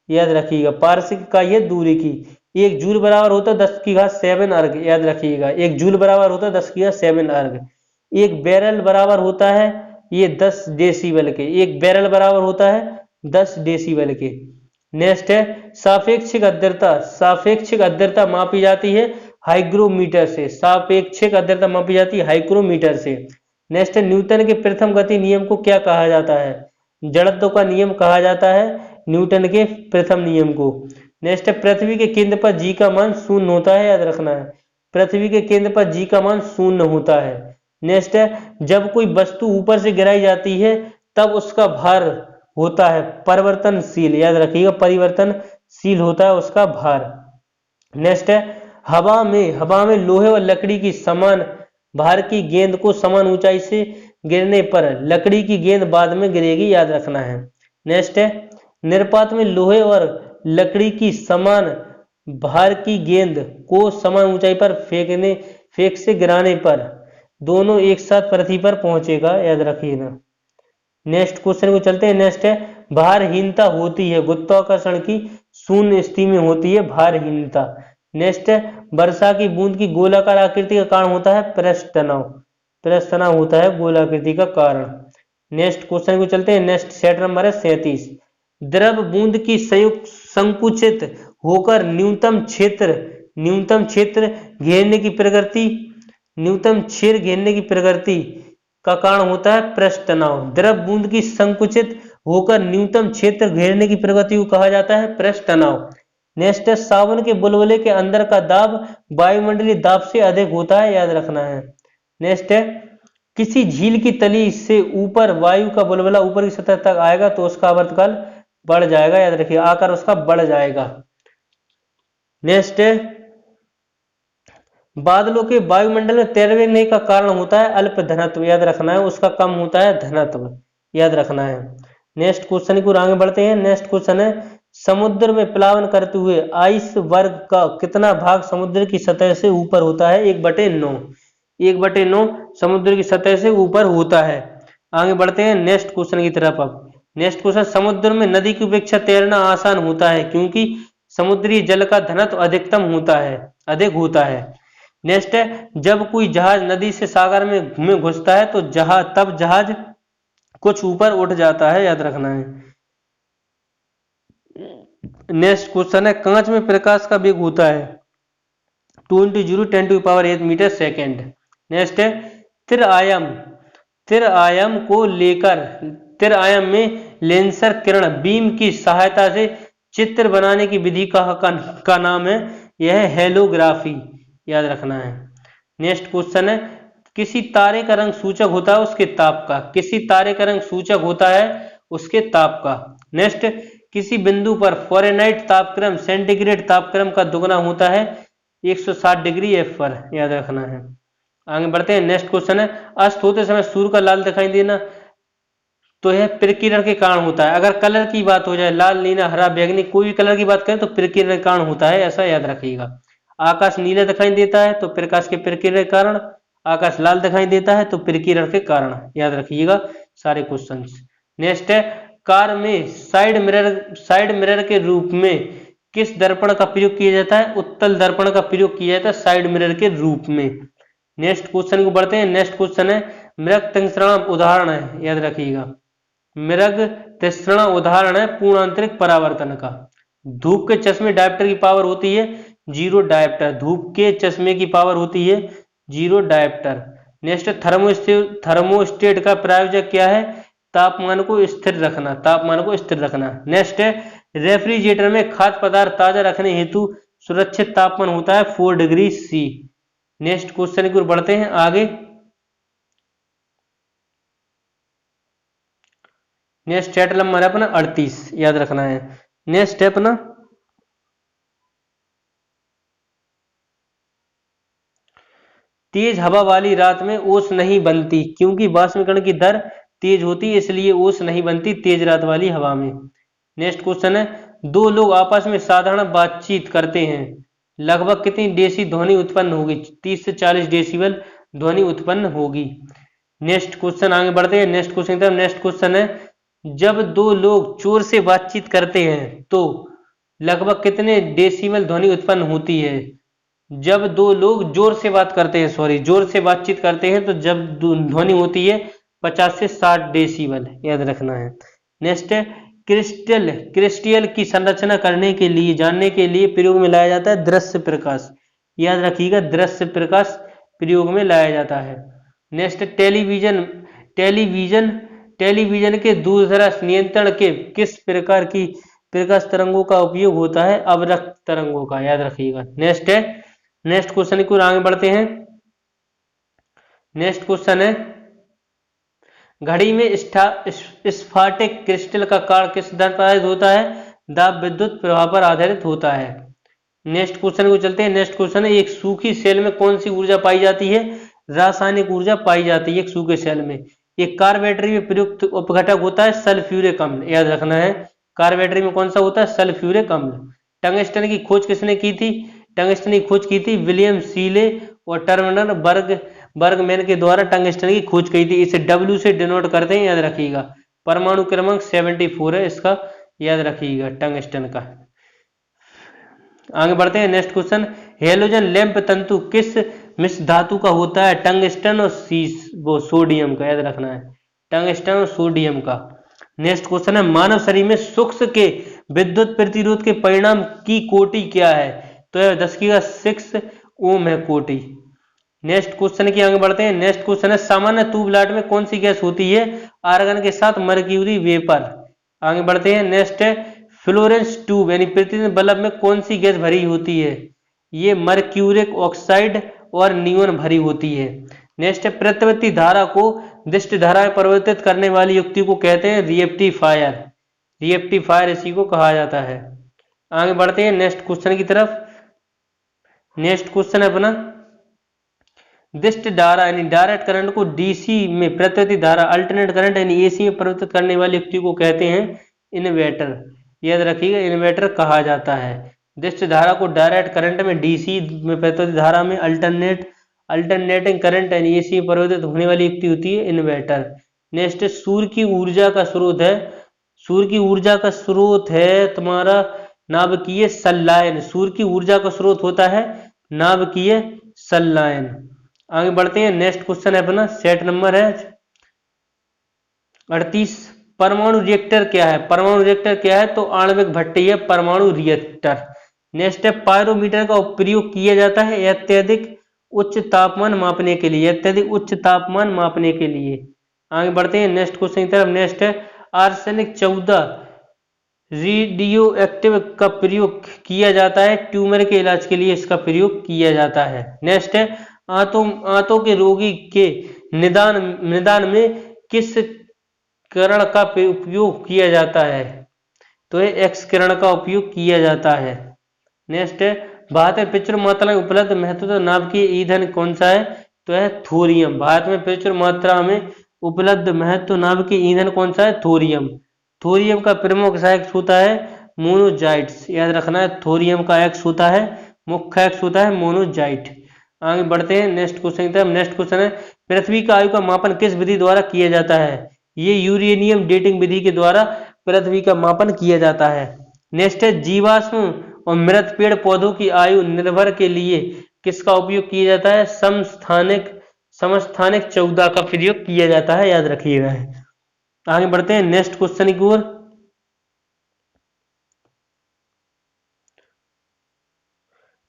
याद रखिएगा पारसिक इकाई दूरी की। एक जूल बराबर होता है 10 की घात 7 अर्ग। याद रखिएगा एक जूल बराबर होता है 10 की घात 7 अर्ग। एक बैरल बराबर होता है ये 10 डेसिबल के। एक बैरल बराबर होता है 10 डेसिबल के। नेक्स्ट है सापेक्षिक आर्द्रता। सापेक्षिक आर्द्रता मापी जाती है हाइग्रोमीटर से। सापेक्षिक आर्द्रता मापी जाती है हाइग्रोमीटर से। नेक्स्ट है न्यूटन के प्रथम गति नियम को क्या कहा जाता है? जड़त्व का नियम कहा जाता है न्यूटन के प्रथम नियम को। नेक्स्ट है पृथ्वी के केंद्र पर जी का मान शून्य होता है। याद रखना है पृथ्वी के केंद्र पर जी का मान शून्य होता है। नेक्स्ट है जब कोई वस्तु ऊपर से गिराई जाती है तब उसका भार होता है परिवर्तनशील। याद रखिएगा परिवर्तनशील होता है उसका भार। नेक्स्ट है हवा में लोहे और लकड़ी की समान भार की गेंद को समान ऊंचाई से गिरने पर लकड़ी की गेंद बाद में गिरेगी। याद रखना है। नेक्स्ट है निरपात में लोहे और लकड़ी की समान भार की गेंद को समान ऊंचाई पर फेंक से गिराने पर दोनों एक साथ पृथ्वी पर पहुंचेगा। याद रखिएगा। नेक्स्ट क्वेश्चन को चलते हैं। नेक्स्ट है भारहीनता होती है गुरुत्वाकर्षण की शून्य स्थिति में होती है भारहीनता। नेक्स्ट है वर्षा की बूंद की गोलाकार आकृति का कारण होता है पृष्ठ तनाव। पृष्ठ तनाव होता है गोलाकृति का कारण। नेक्स्ट क्वेश्चन को चलते हैं। नेक्स्ट सेट नंबर है 37। द्रव बूंद की संयुक्त संकुचित होकर न्यूनतम क्षेत्र घेरने की प्रकृति का कारण होता है पृष्ठ तनाव। द्रव बूंद की संकुचित होकर न्यूनतम क्षेत्र घेरने की प्रकृति को कहा जाता है पृष्ठ तनाव। नेक्स्ट है सावन के बुलबुले के अंदर का दाब वायुमंडलीय दाब से अधिक होता है। याद रखना है। नेक्स्ट है किसी झील की तली से ऊपर वायु का बुलबुला ऊपर की सतह तक आएगा तो उसका आवर्तकाल बढ़ जाएगा। याद रखिए आकार उसका बढ़ जाएगा। नेक्स्ट है बादलों के वायुमंडल में तैरने का कारण होता है अल्प घनत्व। याद रखना है उसका कम होता है घनत्व। याद रखना है। नेक्स्ट क्वेश्चन को आगे बढ़ते हैं। नेक्स्ट क्वेश्चन है समुद्र में प्लावन करते हुए आइस वर्ग का कितना भाग समुद्र की सतह से ऊपर होता है? 1/9। 1/9 समुद्र की सतह से ऊपर होता है। आगे बढ़ते हैं नेक्स्ट क्वेश्चन की तरफ। अब नेक्स्ट क्वेश्चन समुद्र में नदी की अपेक्षा तैरना आसान होता है क्योंकि समुद्री जल का घनत्व अधिक होता है। नेक्स्ट है जब कोई जहाज नदी से सागर में घुसता है तो जहाज कुछ ऊपर उठ जाता है। याद रखना है। नेक्स्ट क्वेश्चन है कांच में प्रकाश का वेग होता है 2 × 10⁸ मीटर सेकेंड। नेक्स्ट है स्थिर आयाम में लेंसर किरण बीम की सहायता से चित्र बनाने की विधि का नाम है यह हेलोग्राफी। याद रखना है। नेक्स्ट क्वेश्चन है किसी तारे का रंग सूचक होता है उसके ताप का। किसी तारे का रंग सूचक होता है उसके ताप का। नेक्स्ट किसी बिंदु पर फ़ारेनहाइट तापक्रम सेंटीग्रेड तापक्रम का दुगना होता है 160 डिग्री F पर। याद रखना है। आगे बढ़ते हैं। नेक्स्ट क्वेश्चन है अस्त होते समय सूर्य का लाल दिखाई देना तो यह प्रकीर्णन के कारण होता है। अगर कलर की बात हो जाए लाल नीला हरा बैंगनी कोई भी कलर की बात करें तो प्रकीर्णन के कारण होता है, ऐसा याद रखिएगा। आकाश नीला दिखाई देता है तो प्रकाश के प्रकीर्णन के कारण। आकाश लाल दिखाई देता है तो प्रकीर्णन के कारण। याद रखिएगा सारे क्वेश्चंस। नेक्स्ट है कार में साइड मिरर के रूप में किस दर्पण का प्रयोग किया जाता है? उत्तल दर्पण का प्रयोग किया जाता है साइड मिरर के रूप में। नेक्स्ट क्वेश्चन को बढ़ते हैं। नेक्स्ट क्वेश्चन है मृग तृष्णा उदाहरण है। याद रखिएगा मृग तृष्णा उदाहरण है पूर्णांतरिक परावर्तन का। धूप के चश्मे डायोप्टर की पावर होती है 0 डायोप्टर। धूप के चश्मे की पावर होती है 0 डायोप्टर। नेक्स्ट थर्मोस्टेट का प्रयोजक क्या है? तापमान को स्थिर रखना। नेक्स्ट है रेफ्रिजरेटर में खाद्य पदार्थ ताजा रखने हेतु सुरक्षित तापमान होता है 4 डिग्री C। नेक्स्ट क्वेश्चन की ओर बढ़ते हैं आगे। नेक्स्ट स्टेप नंबर है अपना 38, याद रखना है। नेक्स्ट स्टेप ना, तेज हवा वाली रात में ओस नहीं बनती क्योंकि वाष्पीकरण की दर तेज होती है, इसलिए ओस नहीं बनती तेज रात वाली हवा में। नेक्स्ट क्वेश्चन है, दो लोग आपस में साधारण बातचीत करते हैं, लगभग कितनी डेसी ध्वनि उत्पन्न होगी? 30 से 40 डेसिबल ध्वनि उत्पन्न होगी। नेक्स्ट क्वेश्चन आगे बढ़ते हैं। नेक्स्ट क्वेश्चन की तरफ। नेक्स्ट क्वेश्चन है, जब दो लोग जोर से बातचीत करते हैं तो लगभग कितने डेसिबल ध्वनि उत्पन्न होती है? जब दो लोग जोर से बात करते हैं, सॉरी, जोर से बातचीत करते हैं तो जब ध्वनि होती है 50 से 60 डेसिबल, याद रखना है। नेक्स्ट है, क्रिस्टल की संरचना करने के लिए जानने के लिए प्रयोग में लाया जाता है दृश्य प्रकाश, याद रखिएगा, दृश्य प्रकाश प्रयोग में लाया जाता है। नेक्स्ट, टेलीविजन टेलीविजन टेलीविजन के दूरदर्श नियंत्रण के किस प्रकार की प्रकाश तरंगों का उपयोग होता है? अवरक्त तरंगों का, याद रखिएगा। नेक्स्ट है, नेक्स्ट क्वेश्चन की ओर आगे बढ़ते हैं। नेक्स्ट क्वेश्चन है, घड़ी में स्फटिक क्रिस्टल का कार्य किस दर पर आधारित होता है? दाब विद्युत प्रवाह पर आधारित होता है। नेक्स्ट क्वेश्चन को चलते हैं। नेक्स्ट क्वेश्चन है, एक सूखी सेल में कौन सी ऊर्जा पाई जाती है? रासायनिक ऊर्जा पाई जाती है एक सूखे सेल में। एक कार बैटरी में प्रयुक्त उपघटक होता है सल्फ्यूरिक अम्ल, याद रखना है। कार बैटरी में कौन सा होता है? सल्फ्यूरिक अम्ल। टंगस्टन की खोज किसने की थी? टंगस्टन की खोज की थी विलियम सीले और टर्मिनर बर्गमैन के द्वारा टंगस्टन की खोज की थी। इसे W से डिनोट करते हैं, याद रखिएगा। परमाणु क्रमांक 74 है इसका, याद रखिएगा, टंगस्टन का। आगे बढ़ते हैं। नेक्स्ट क्वेश्चन, हेलोजन लैंप तंतु किस मिश्र धातु का होता है? टंगस्टन और सोडियम का, याद रखना है, टंगस्टन और सोडियम का। नेक्स्ट क्वेश्चन है, मानव शरीर में सूक्ष्म के विद्युत प्रतिरोध के परिणाम की कोटि क्या है? तो यह 10⁶ ओम है कोटि। नेक्स्ट क्वेश्चन की आगे बढ़ते हैं। नेक्स्ट क्वेश्चन है, सामान्य ट्यूबलाइट में कौन सी गैस होती है? आर्गन के साथ मर्क्यूरी वेपर। आगे बढ़ते हैं। नेक्स्ट है, फ्लोरेंस ट्यूब यानी प्रतिदिन बल्ब में कौन सी गैस भरी होती है? ये मर्क्यूरिक ऑक्साइड और नियोन भरी होती है। नेक्स्ट है, प्रतिवर्ती धारा को दिष्ट धारा में परिवर्तित करने वाली युक्ति को कहते हैं रिएक्टिफायर। रिएक्टिफायर इसी को कहा जाता है। आगे बढ़ते हैं नेक्स्ट क्वेश्चन की तरफ। नेक्स्ट क्वेश्चन है अपना, दिष्ट धारा यानी डायरेक्ट करंट को डीसी में प्रतिवर्ती धारा अल्टरनेट करंट यानी एसी में परिवर्तित करने वाली युक्ति को कहते हैं इन्वर्टर, याद रखिएगा, इन्वर्टर कहा जाता है। दिष्ट धारा को डायरेक्ट करंट में डीसी में प्रतिवर्ती धारा में अल्टरनेटिंग करंट यानी एसी में परिवर्तित होने वाली युक्ति होती है इन्वर्टर। नेक्स्ट, सूर्य की ऊर्जा का स्रोत है, सूर्य की ऊर्जा का स्रोत है तुम्हारा नाभिकीय संलयन। सूर्य की ऊर्जा का स्रोत होता है नाभिकीय संलयन। आगे बढ़ते हैं। नेक्स्ट क्वेश्चन है अपना, सेट नंबर है 38। परमाणु रिएक्टर क्या है? परमाणु रिएक्टर क्या है? तो आणविक भट्टी है परमाणु रिएक्टर। नेक्स्ट है, पायरोमीटर का प्रयोग किया जाता है अत्यधिक उच्च तापमान मापने के लिए, अत्यधिक उच्च तापमान मापने के लिए। आगे बढ़ते हैं नेक्स्ट क्वेश्चन की तरफ। नेक्स्ट है, आर्सेनिक 14 रेडियो एक्टिव का प्रयोग किया जाता है ट्यूमर के इलाज के लिए, इसका प्रयोग किया जाता है। नेक्स्ट है, आंतों के रोगी के निदान में किस किरण का उपयोग किया जाता है? तो ये एक्स किरण का उपयोग किया जाता है। नेक्स्ट है, भारत में प्रचुर मात्रा में उपलब्ध महत्वपूर्ण नाभिकीय ईंधन कौन सा है? तो है थोरियम। भारत में प्रचुर मात्रा में उपलब्ध महत्वपूर्ण नाभिकीय ईंधन कौन सा है? थोरियम। थोरियम का प्रमुख सहायक होता है मोनोजाइट्स, याद रखना है, थोरियम का एक्स होता है, मुख्य एक्स होता है मोनोजाइट। आगे बढ़ते हैं नेक्स्ट क्वेश्चन की तरफ। नेक्स्ट क्वेश्चन है, पृथ्वी का आयु का मापन किस विधि द्वारा किया जाता है? ये यूरेनियम डेटिंग विधि के द्वारा पृथ्वी का मापन किया जाता है। नेक्स्ट है, जीवाश्म और मृत पेड़ पौधों की आयु निर्भर के लिए किसका उपयोग किया जाता है? समस्थानिक 14 का प्रयोग किया जाता है, याद रखिएगा। आगे बढ़ते हैं नेक्स्ट क्वेश्चन की ओर।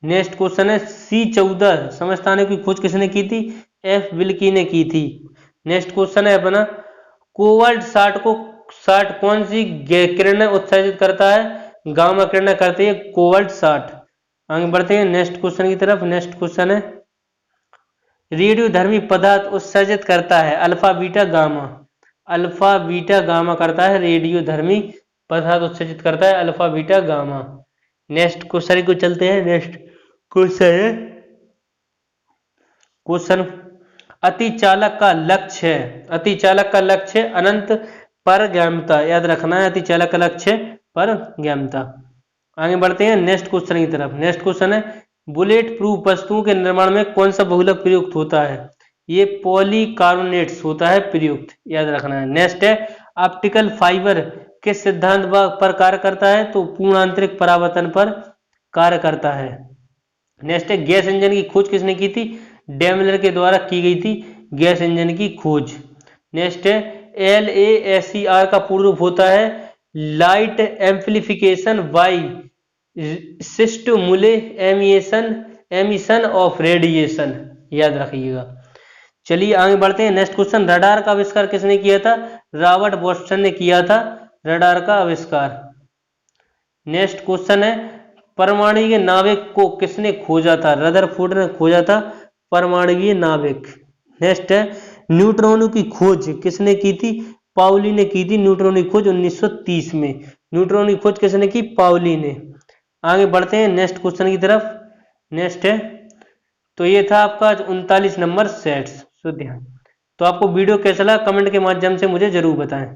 नेक्स्ट क्वेश्चन है, C14 समस्थानिक की खोज किसने की थी? F विल्की ने की थी। नेक्स्ट क्वेश्चन है अपना, कोबाल्ट 60 कौन सी किरणें उत्सर्जित करता है? गामा किरणें करती है कोबाल्ट 60। आगे बढ़ते हैं नेक्स्ट क्वेश्चन की तरफ। नेक्स्ट क्वेश्चन है, रेडियोधर्मी पदार्थ उत्सर्जित करता है alpha beta gamma. Alpha beta gamma करता है, रेडियो धर्मी पदार्थ उत्सर्जित करता है alpha beta gamma. Next question को चलते हैं। नेक्स्ट क्वेश्चन है क्वेश्चन अतिचालक का लक्ष्य है, अतिचालक का लक्ष्य अनंत परगामिता, याद रखना है अतिचालक का लक्ष्य परगामिता। आगे बढ़ते हैं नेक्स्ट क्वेश्चन की तरफ। नेक्स्ट क्वेश्चन है बुलेट प्रूफ वस्तुओं के निर्माण में कौन सा बहुलक प्रयुक्त होता है? ये पॉलीकार्बोनेट्स होता है प्रयुक्त, याद रखना है। नेक्स्ट है ऑप्टिकल फाइबर किस सिद्धांत पर कार्य करता है? तो पूर्ण आंतरिक परावर्तन पर कार्य करता है। नेक्स्ट है गैस इंजन की खोज किसने की थी? डेमलर के द्वारा की गई थी गैस इंजन की खोज। नेक्स्ट है LASER का पूर्ण रूप होता है light amplification by stimulated emission of radiation, याद रखिएगा। चलिए आगे बढ़ते हैं। नेक्स्ट क्वेश्चन रडार का आविष्कार किसने किया था? रॉबर्ट बॉस्टन ने किया था रडार का आविष्कार। नेक्स्ट क्वेश्चन है परमाणु नाविक को किसने खोजा था? रदरफोर्ड ने खोजा था परमाणु नाविक। नेक्स्ट है न्यूट्रॉनों की खोज किसने की थी? पाउली ने की थी न्यूट्रॉन की खोज 1930 में। न्यूट्रॉन की खोज किसने की? पाउली ने। आगे बढ़ते हैं नेक्स्ट क्वेश्चन की तरफ। नेक्स्ट है तो ये था आपका 39 नंबर सेट्स। ध्यान। तो आपको वीडियो कैसा लगा कमेंट के माध्यम से मुझे जरूर बताएं।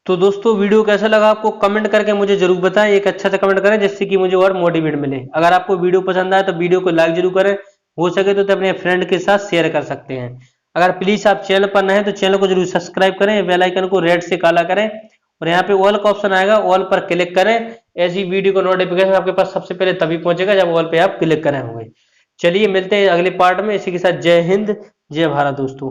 तो दोस्तों वीडियो कैसा लगा आपको कमेंट करके मुझे जरूर बताएं, एक अच्छा सा कमेंट करें जिससे कि मुझे और मोटिवेट मिले। अगर आपको वीडियो पसंद आए तो वीडियो को लाइक जरूर करें, हो सके तो अपने फ्रेंड के साथ शेयर कर सकते हैं। अगर प्लीज आप चैनल पर नए हैं तो चैनल को जरूर सब्सक्राइब करें, बेल आइकन को रेड से काला करें और यहाँ पे ऑल का ऑप्शन आएगा, ऑल पर क्लिक करें। ऐसी वीडियो को नोटिफिकेशन आपके पास सबसे पहले तभी पहुंचेगा जब ऑल पे आप क्लिक करें होंगे। चलिए मिलते हैं अगले पार्ट में। इसी के साथ जय हिंद जय भारत दोस्तों।